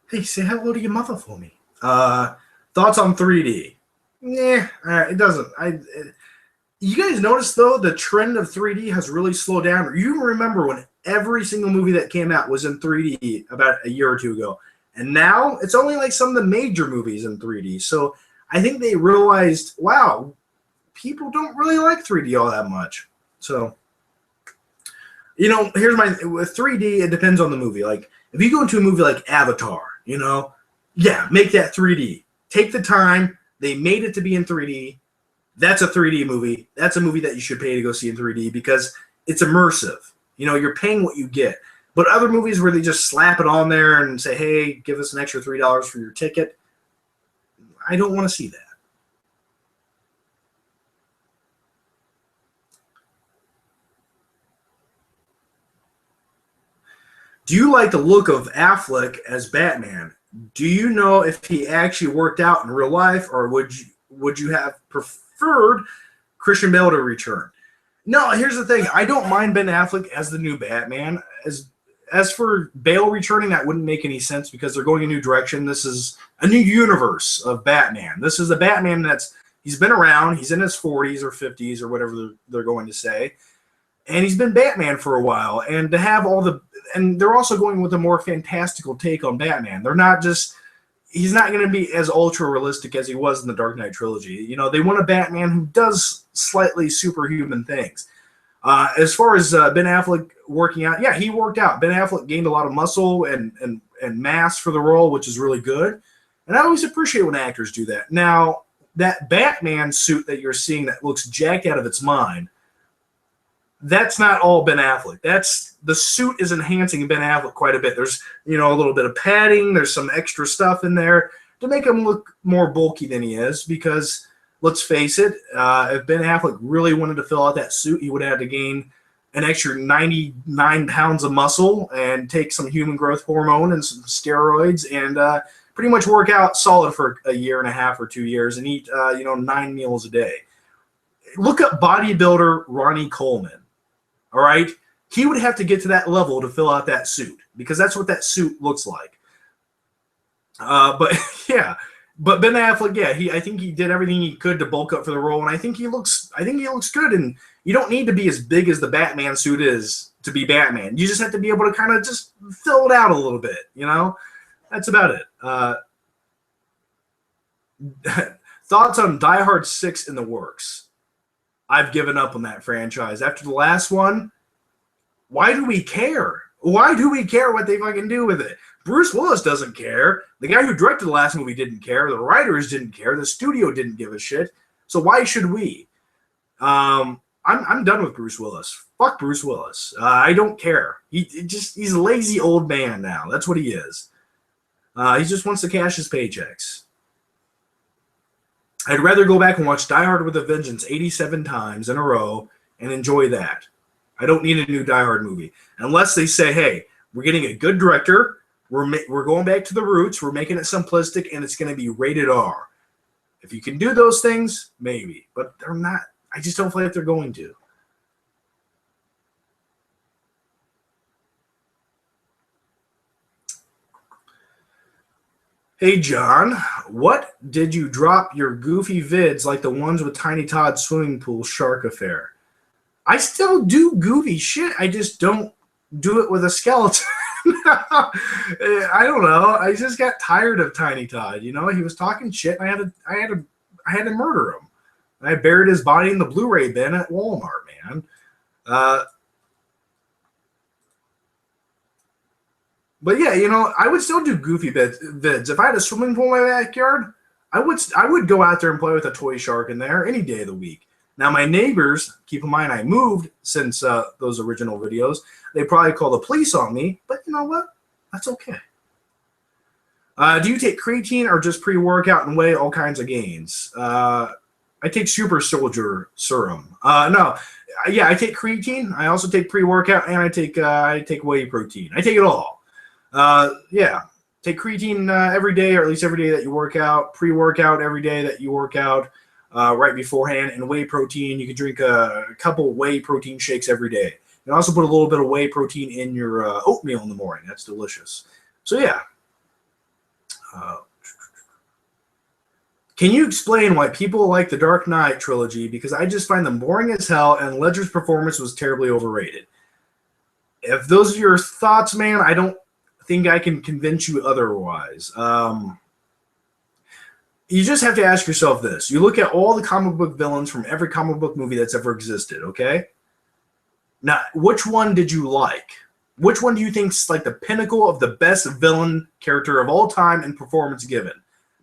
Hey, say hello to your mother for me. Thoughts on 3D? Yeah, it doesn't. You guys notice, though, the trend of 3D has really slowed down. You remember when every single movie that came out was in 3D about a year or two ago. And now it's only like some of the major movies in 3D. So I think they realized, wow, people don't really like 3D all that much. So, here's with 3D, it depends on the movie. Like, if you go into a movie like Avatar, yeah, make that 3D. Take the time. They made it to be in 3D. That's a 3D movie. That's a movie that you should pay to go see in 3D because it's immersive. You're paying what you get. But other movies where they just slap it on there and say, hey, give us an extra $3 for your ticket, I don't want to see that. Do you like the look of Affleck as Batman? Do you know if he actually worked out in real life, or would you have preferred Christian Bale to return? No, here's the thing. I don't mind Ben Affleck as the new Batman. As for Bale returning, that wouldn't make any sense because they're going a new direction. This is a new universe of Batman. This is a Batman he's been around. He's in his 40s or 50s or whatever they're going to say. And he's been Batman for a while. And to have and they're also going with a more fantastical take on Batman. They're not just, he's not going to be as ultra realistic as he was in the Dark Knight trilogy. You know, they want a Batman who does slightly superhuman things. As far as Ben Affleck working out, yeah, he worked out. Ben Affleck gained a lot of muscle and mass for the role, which is really good. And I always appreciate when actors do that. Now, that Batman suit that you're seeing that looks jacked out of its mind, that's not all Ben Affleck. The suit is enhancing Ben Affleck quite a bit. There's, you know, a little bit of padding. There's some extra stuff in there to make him look more bulky than he is, because let's face it, if Ben Affleck really wanted to fill out that suit, he would have had to gain an extra 99 pounds of muscle and take some human growth hormone and some steroids and pretty much work out solid for a year and a half or 2 years and eat, 9 meals a day. Look up bodybuilder Ronnie Coleman. All right? He would have to get to that level to fill out that suit, because that's what that suit looks like. But Ben Affleck, yeah, I think he did everything he could to bulk up for the role, and I think he looks good. And you don't need to be as big as the Batman suit is to be Batman. You just have to be able to kind of just fill it out a little bit, you know? That's about it. Thoughts on Die Hard 6 in the works? I've given up on that franchise. After the last one, why do we care? Why do we care what they fucking do with it? Bruce Willis doesn't care. The guy who directed the last movie didn't care. The writers didn't care. The studio didn't give a shit. So why should we? I'm done with Bruce Willis. Fuck Bruce Willis. I don't care. He's a lazy old man now. That's what he is. He just wants to cash his paychecks. I'd rather go back and watch Die Hard with a Vengeance 87 times in a row and enjoy that. I don't need a new Die Hard movie. Unless they say, hey, we're getting a good director, we're going back to the roots, we're making it simplistic, and it's going to be rated R. If you can do those things, maybe. But they're not. I just don't feel like they're going to. Hey, John, what did you drop your goofy vids like the ones with Tiny Todd's swimming pool shark affair? I still do goofy shit. I just don't do it with a skeleton. I don't know. I just got tired of Tiny Todd. You know, he was talking shit, and I had to murder him. I buried his body in the Blu-ray bin at Walmart, man. But yeah, you know, I would still do goofy vids. If I had a swimming pool in my backyard, I would go out there and play with a toy shark in there any day of the week. Now, my neighbors, keep in mind I moved since those original videos. They probably call the police on me, but you know what? That's okay. Do you take creatine or just pre-workout and weigh all kinds of gains? I take Super Soldier Serum. No, yeah, I take creatine. I also take pre-workout, and I take whey protein. I take it all. Yeah, take creatine every day, or at least every day that you work out. Pre-workout every day that you work out, right beforehand. And whey protein, you can drink a couple whey protein shakes every day. You can also put a little bit of whey protein in your oatmeal in the morning. That's delicious. So yeah. Can you explain why people like the Dark Knight trilogy? Because I just find them boring as hell, and Ledger's performance was terribly overrated. If those are your thoughts, man, I don't think I can convince you otherwise. You just have to ask yourself this. You look at all the comic book villains from every comic book movie that's ever existed, okay? Now, which one did you like? Which one do you think's like the pinnacle of the best villain character of all time and performance given?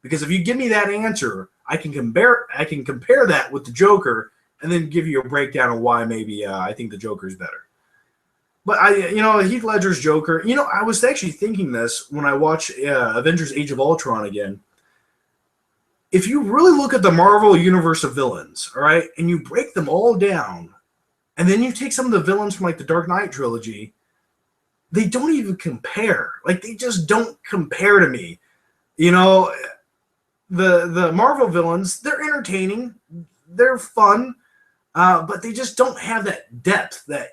Because if you give me that answer, I can compare that with the Joker and then give you a breakdown of why maybe I think the Joker's better. But Heath Ledger's Joker, I was actually thinking this when I watched Avengers Age of Ultron again. If you really look at the Marvel universe of villains, all right, and you break them all down, and then you take some of the villains from like the Dark Knight trilogy, they don't even compare. Like, they just don't compare to me. The Marvel villains, they're entertaining, they're fun, but they just don't have that depth, that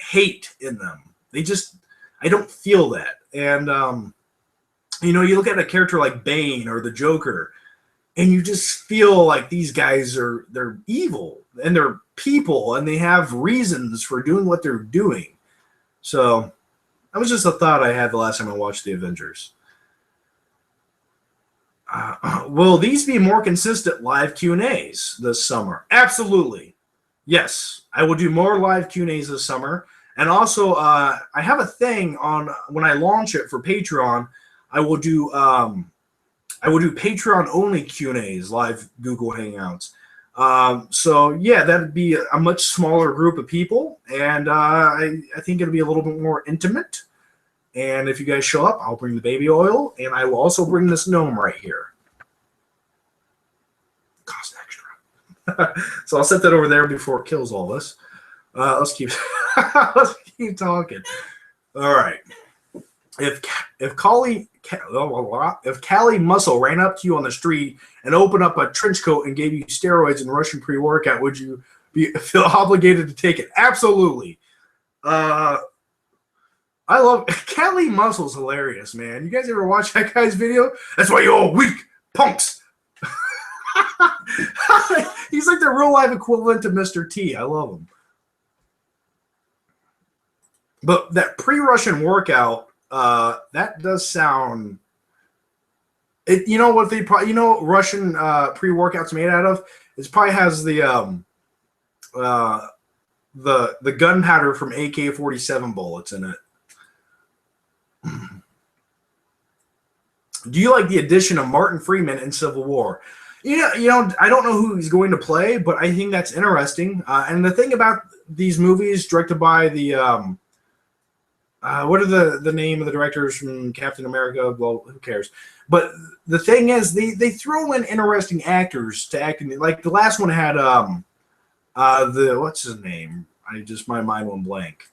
hate in them. I don't feel that. And you look at a character like Bane or the Joker, and you just feel like these guys they're evil and they're people and they have reasons for doing what they're doing. So that was just a thought I had the last time I watched the Avengers. Will these be more consistent live Q&As this summer? Absolutely. Yes, I will do more live Q&As this summer. And also, I have a thing on when I launch it for Patreon. I will do Patreon only Q&As, live Google Hangouts. So yeah, that'd be a much smaller group of people, and I think it'll be a little bit more intimate. And if you guys show up, I'll bring the baby oil, and I will also bring this gnome right here. Cost extra. So I'll set that over there before it kills all this. Let's keep talking. All right. If Callie Muscle ran up to you on the street and opened up a trench coat and gave you steroids and Russian pre-workout, would you feel obligated to take it? Absolutely. I love Callie Muscle's hilarious, man. You guys ever watch that guy's video? That's why you're all weak, punks. He's like the real life equivalent to Mr. T. I love him. But that pre-Russian workout, that does sound. You know what they probably, what Russian pre-workouts made out of? It probably has the gunpowder from AK-47 bullets in it. Do you like the addition of Martin Freeman in Civil War? I don't know who he's going to play, but I think that's interesting. And the thing about these movies directed by the what are the name of the directors from Captain America? Well, who cares? But the thing is, they throw in interesting actors to act in. Like the last one had what's his name? My mind went blank.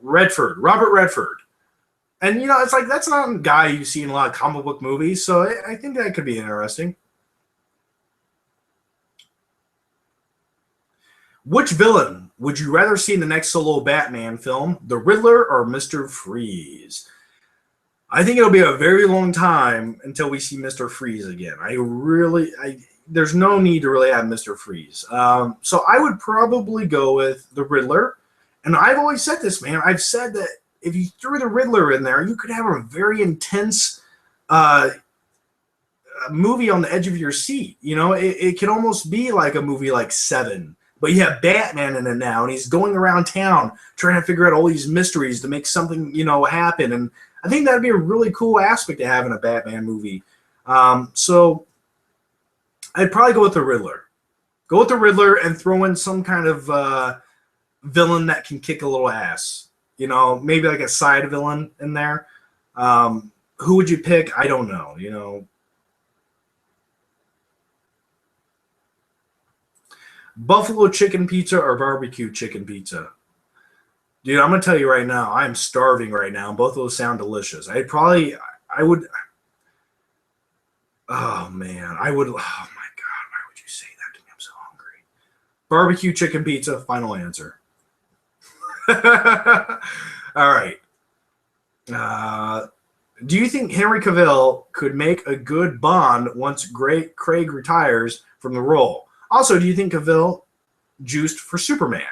Robert Redford. And, it's like, that's not a guy you see in a lot of comic book movies, so I think that could be interesting. Which villain would you rather see in the next solo Batman film, the Riddler or Mr. Freeze? I think it'll be a very long time until we see Mr. Freeze again. There's no need to really have Mr. Freeze. So I would probably go with the Riddler. And I've always said this, man. I've said that if you threw the Riddler in there, you could have a very intense movie on the edge of your seat. It can almost be like a movie like Seven. But you have Batman in it now, and he's going around town trying to figure out all these mysteries to make something, happen. And I think that'd be a really cool aspect to have in a Batman movie. So I'd probably go with the Riddler. Go with the Riddler and throw in some kind of villain that can kick a little ass. Maybe like a side villain in there. Who would you pick? I don't know. Buffalo chicken pizza or barbecue chicken pizza? Dude, I'm going to tell you right now, I'm starving right now. Both of those sound delicious. I would, oh man, oh my God, why would you say that to me? I'm so hungry. Barbecue chicken pizza, final answer. All right. Do you think Henry Cavill could make a good Bond once Craig retires from the role? Also, do you think Cavill juiced for Superman?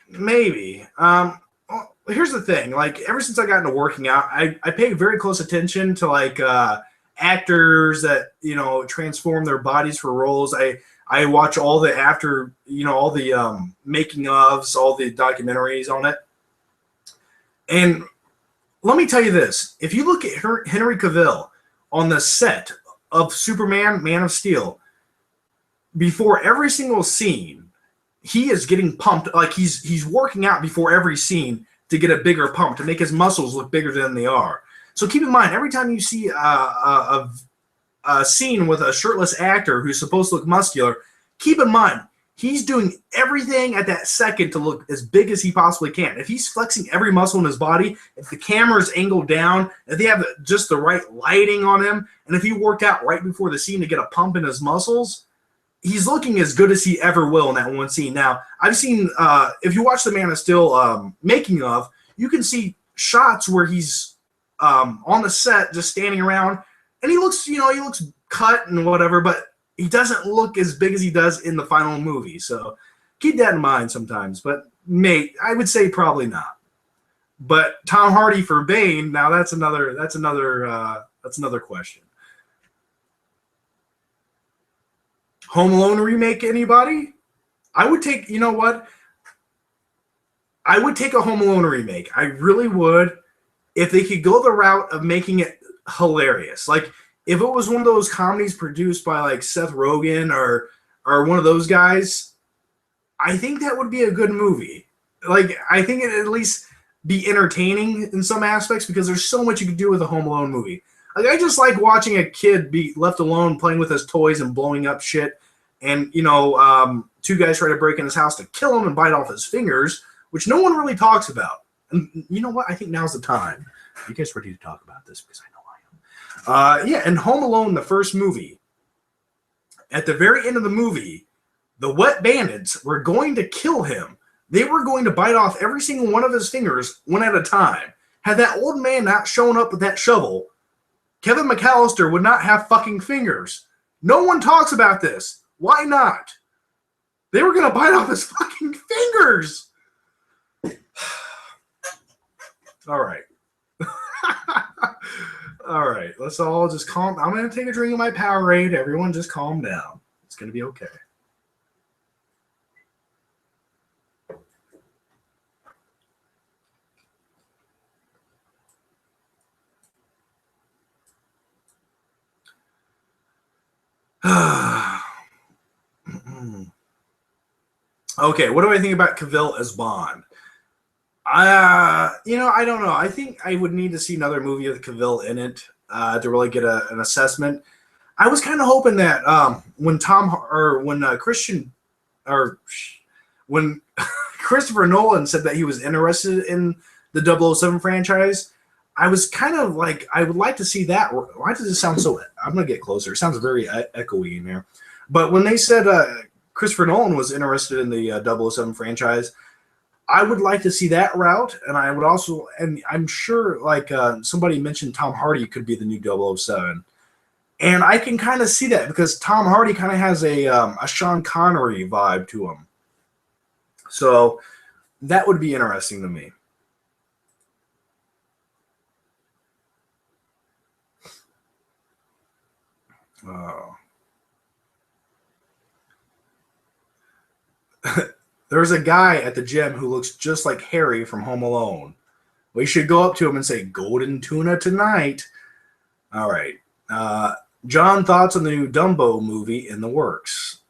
Maybe. Well, here's the thing. Like, ever since I got into working out, I pay very close attention to like actors that transform their bodies for roles. I watch all the all the making ofs, all the documentaries on it. And let me tell you this. If you look at Henry Cavill on the set of Superman, Man of Steel, before every single scene, he is getting pumped. Like he's working out before every scene to get a bigger pump, to make his muscles look bigger than they are. So keep in mind, every time you see a scene with a shirtless actor who's supposed to look muscular, keep in mind, he's doing everything at that second to look as big as he possibly can. If he's flexing every muscle in his body, if the camera's angled down, if they have just the right lighting on him, and if he worked out right before the scene to get a pump in his muscles, he's looking as good as he ever will in that one scene. Now, I've seen, if you watch the Man of Steel making of, you can see shots where he's on the set just standing around, and he looks cut and whatever, but he doesn't look as big as he does in the final movie. So keep that in mind sometimes. But, mate, I would say probably not. But Tom Hardy for Bane, now that's another question. Home Alone remake, anybody? I would take, you know what? I would take a Home Alone remake. I really would, if they could go the route of making it hilarious. Like, if it was one of those comedies produced by like Seth Rogen or one of those guys, I think that would be a good movie. Like, I think it'd at least be entertaining in some aspects because there's so much you could do with a Home Alone movie. Like, I just like watching a kid be left alone playing with his toys and blowing up shit. And, two guys try to break in his house to kill him and bite off his fingers, which no one really talks about. And you know what? I think now's the time. You guys ready to talk about this? Because I know I am. And Home Alone, the first movie, at the very end of the movie, the wet bandits were going to kill him. They were going to bite off every single one of his fingers one at a time. Had that old man not shown up with that shovel, Kevin McAllister would not have fucking fingers. No one talks about this. Why not? They were going to bite off his fucking fingers. All right. All right. Let's all just calm. I'm going to take a drink of my Powerade. Everyone just calm down. It's going to be okay. Okay, what do I think about Cavill as Bond? I don't know. I think I would need to see another movie with Cavill in it to really get an assessment. I was kind of hoping that when Christopher Nolan said that he was interested in the 007 franchise, I was kind of like, I would like to see that. Why does it sound so? I'm gonna get closer. It sounds very echoey in there. But when they said Christopher Nolan was interested in the 007 franchise, I would like to see that route, and I would also, and I'm sure, like somebody mentioned, Tom Hardy could be the new 007, and I can kind of see that because Tom Hardy kind of has a Sean Connery vibe to him, so that would be interesting to me. There's a guy at the gym who looks just like Harry from Home Alone. We should go up to him and say, "Golden tuna tonight." All right. John, thoughts on the new Dumbo movie in the works?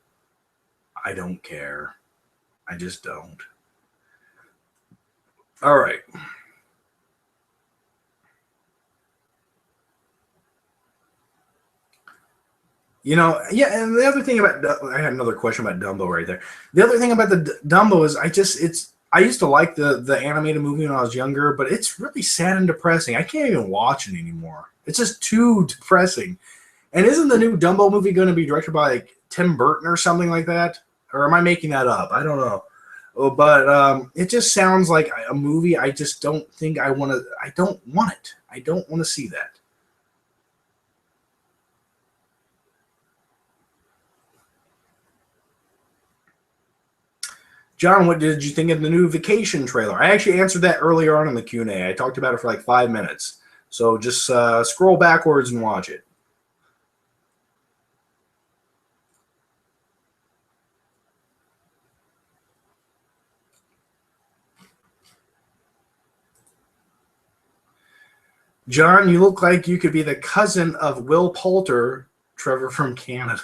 I don't care. I just don't. All right. And the other thing about, I had another question about Dumbo right there. The other thing about the Dumbo is I used to like the animated movie when I was younger, but it's really sad and depressing. I can't even watch it anymore. It's just too depressing. And isn't the new Dumbo movie going to be directed by like Tim Burton or something like that? Or am I making that up? I don't know. But it just sounds like a movie I just don't think I want to. I don't want it. I don't want to see that. John, what did you think of the new Vacation trailer? I actually answered that earlier on in the Q&A. I talked about it for like 5 minutes. So just scroll backwards and watch it. John, you look like you could be the cousin of Will Poulter, Trevor from Canada.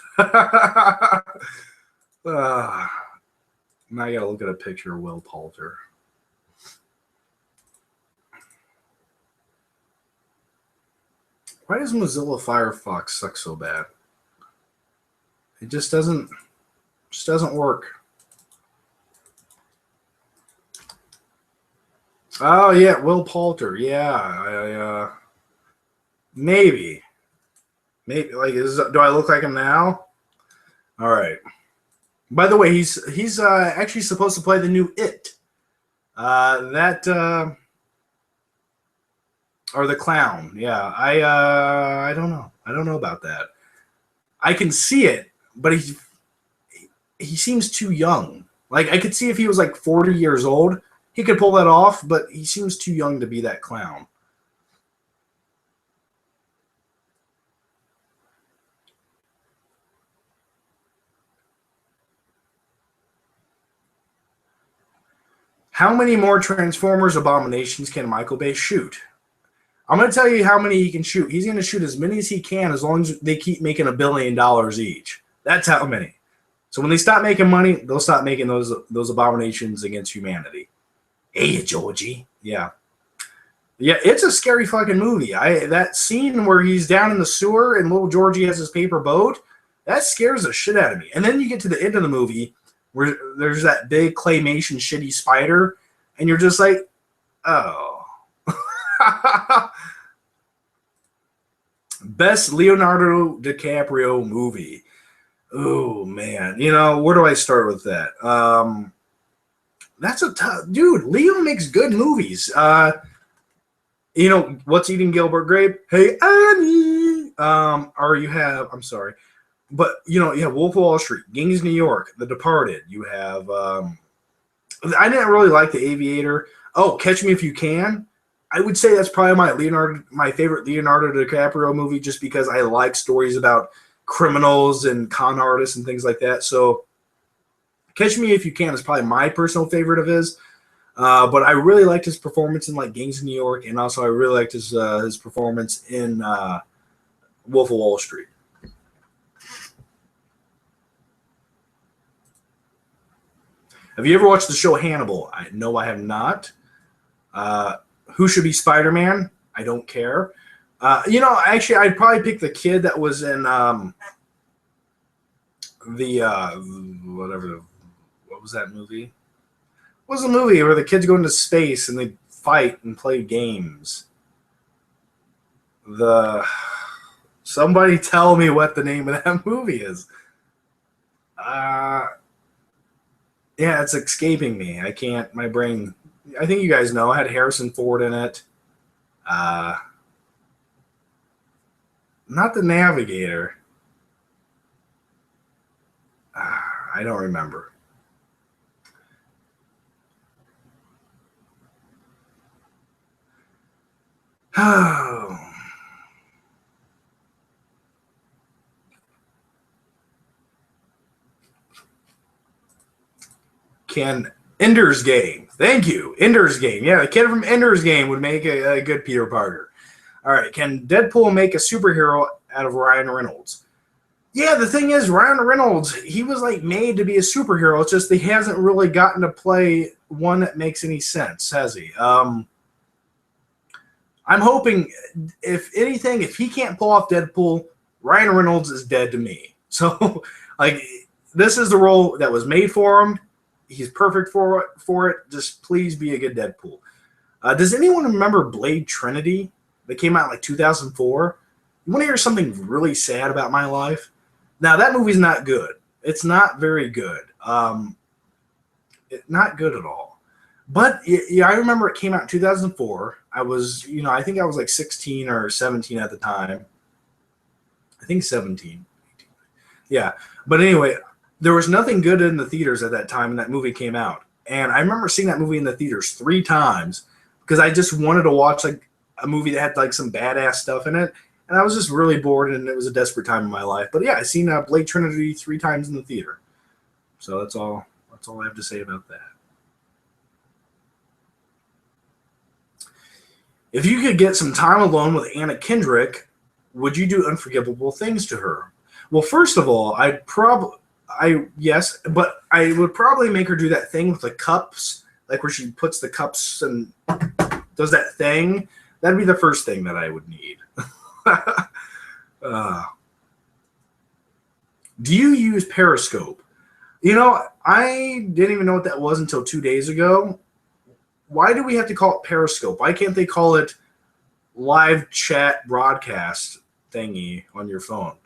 Now I gotta look at a picture of Will Poulter. Why does Mozilla Firefox suck so bad? It just doesn't work. Oh yeah, Will Poulter. Yeah, maybe like do I look like him now? All right. By the way, he's actually supposed to play the new It. Or the clown. Yeah, I don't know. I don't know about that. I can see it, but he seems too young. Like I could see if he was like 40 years old, he could pull that off, but he seems too young to be that clown. How many more Transformers Abominations can Michael Bay shoot? I'm going to tell you how many he can shoot. He's going to shoot as many as he can as long as they keep making $1 billion each. That's how many. So when they stop making money, they'll stop making those abominations against humanity. Hey, Georgie. Yeah. Yeah, it's a scary fucking movie. That scene where he's down in the sewer and little Georgie has his paper boat, that scares the shit out of me. And then you get to the end of the movie where there's that big claymation shitty spider, and you're just like, oh. Best Leonardo DiCaprio movie. Oh, man. You know, where do I start with that? That's a tough... Dude, Leo makes good movies. You know, What's Eating Gilbert Grape? Hey, Annie! Or you have... I'm sorry. But, you know, you have Wolf of Wall Street, Gangs of New York, The Departed. You have, I didn't really like The Aviator. Oh, Catch Me If You Can. I would say that's probably my favorite Leonardo DiCaprio movie, just because I like stories about criminals and con artists and things like that. So Catch Me If You Can is probably my personal favorite of his. But I really liked his performance in like Gangs of New York, and also I really liked his performance in Wolf of Wall Street. Have you ever watched the show Hannibal? No, I have not. Who should be Spider-Man? I don't care. You know, actually, I'd probably pick the kid that was in what was that movie? What was the movie where the kids go into space and they fight and play games? Somebody tell me what the name of that movie is. Yeah, it's escaping me. I can't. My brain. I think you guys know. I had Harrison Ford in it. Not The Navigator. I don't remember. Oh. Ender's Game. Thank you. Ender's Game. Yeah, the kid from Ender's Game would make a good Peter Parker. All right. Can Deadpool make a superhero out of Ryan Reynolds? Yeah, the thing is, Ryan Reynolds, he was like made to be a superhero. It's just he hasn't really gotten to play one that makes any sense, has he? I'm hoping, if anything, if he can't pull off Deadpool, Ryan Reynolds is dead to me. So, like, this is the role that was made for him. He's perfect for it. Just please be a good Deadpool. Does anyone remember Blade Trinity that came out in like 2004? You want to hear something really sad about my life? Now, that movie's not good. It's not very good. Not good at all. But yeah, I remember it came out in 2004. I was, I think I was like 16 or 17 at the time. I think 17. Yeah. But anyway, there was nothing good in the theaters at that time when that movie came out. And I remember seeing that movie in the theaters 3 times because I just wanted to watch like a movie that had like some badass stuff in it. And I was just really bored, and it was a desperate time in my life. But yeah, I seen Blade Trinity 3 times in the theater. So that's all I have to say about that. If you could get some time alone with Anna Kendrick, would you do unforgivable things to her? Well, first of all, yes, but I would probably make her do that thing with the cups, like where she puts the cups and does that thing. That'd be the first thing that I would need. Do you use Periscope? I didn't even know what that was until 2 days ago. Why do we have to call it Periscope? Why can't they call it live chat broadcast thingy on your phone?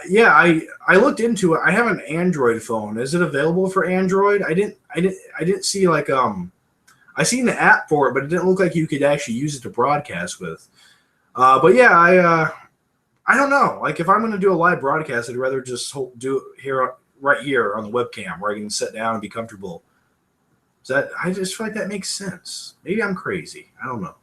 Yeah, I looked into it. I have an Android phone. Is it available for Android? I didn't see like I seen the app for it, but it didn't look like you could actually use it to broadcast with. But yeah, I don't know. Like if I'm going to do a live broadcast, I'd rather just do it right here on the webcam where I can sit down and be comfortable. I just feel like that makes sense. Maybe I'm crazy. I don't know.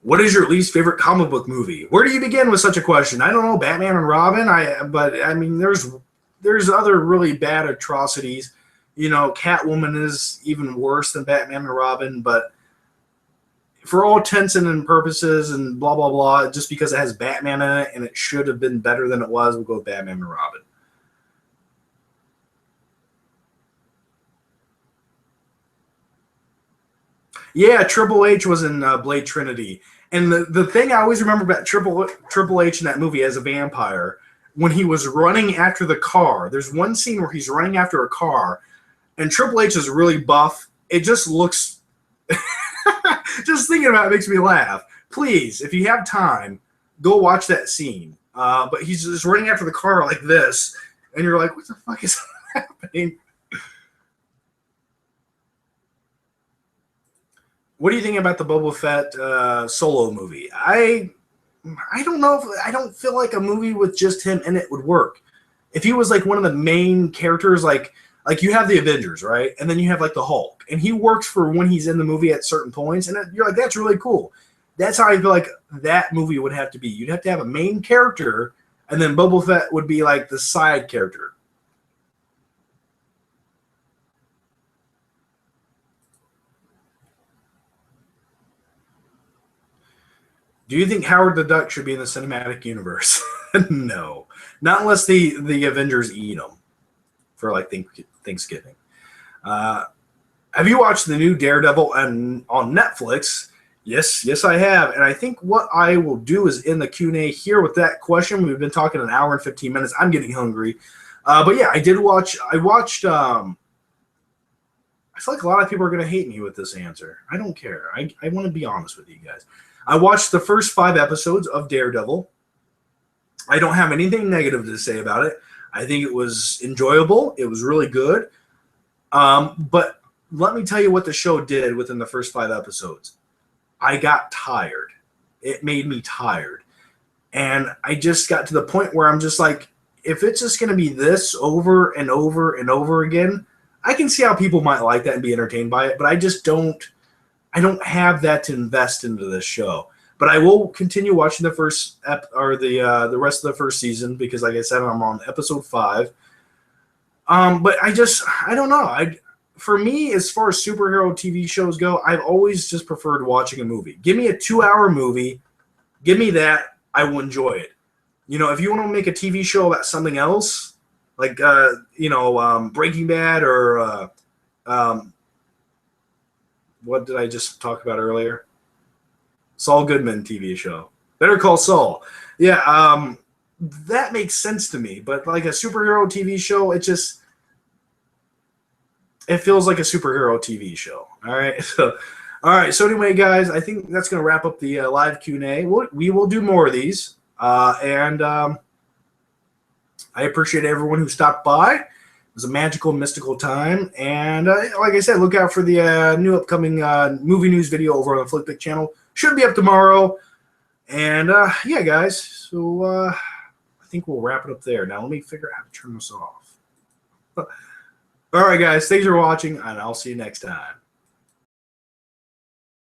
What is your least favorite comic book movie? Where do you begin with such a question? I don't know. Batman and Robin. But I mean, there's other really bad atrocities. You know, Catwoman is even worse than Batman and Robin. But for all intents and purposes and blah blah blah, just because it has Batman in it and it should have been better than it was, we'll go with Batman and Robin. Yeah, Triple H was in Blade Trinity. And the thing I always remember about Triple H in that movie as a vampire, when he was running after the car, there's one scene where he's running after a car, and Triple H is really buff. It just looks, just thinking about it makes me laugh. Please, if you have time, go watch that scene. But he's just running after the car like this, and you're like, what the fuck is happening? What do you think about the Boba Fett solo movie? I don't know. I don't feel like a movie with just him in it would work. If he was like one of the main characters, like you have the Avengers, right? And then you have like the Hulk, and he works for when he's in the movie at certain points, and you're like, that's really cool. That's how I feel like that movie would have to be. You'd have to have a main character, and then Boba Fett would be like the side character. Do you think Howard the Duck should be in the cinematic universe? No, not unless the Avengers eat him for like Thanksgiving. Have you watched the new Daredevil on Netflix? Yes, I have. And I think what I will do is in the Q&A here with that question. We've been talking an hour and 15 minutes. I'm getting hungry. But yeah, I did watch. I watched. I feel like a lot of people are going to hate me with this answer. I don't care. I want to be honest with you guys. I watched the first 5 episodes of Daredevil. I don't have anything negative to say about it. I think it was enjoyable. It was really good. But let me tell you what the show did within the first 5 episodes. I got tired. It made me tired. And I just got to the point where I'm just like, if it's just going to be this over and over and over again, I can see how people might like that and be entertained by it, but I just don't. I don't have that to invest into this show, but I will continue watching the first the rest of the first season because, like I said, I'm on episode 5. But I don't know. For me, as far as superhero TV shows go, I've always just preferred watching a movie. Give me a 2-hour movie, give me that. I will enjoy it. You know, if you want to make a TV show about something else, like Breaking Bad or what did I just talk about earlier? Saul Goodman TV show. Better Call Saul. Yeah, that makes sense to me. But like a superhero TV show, it feels like a superhero TV show. All right. So anyway, guys, I think that's going to wrap up the live Q&A. We will do more of these. And I appreciate everyone who stopped by. It was a magical, mystical time. And like I said, look out for the new upcoming movie news video over on the Flickpick channel. Should be up tomorrow. And yeah, guys. So I think we'll wrap it up there. Now let me figure out how to turn this off. All right, guys. Thanks for watching, and I'll see you next time.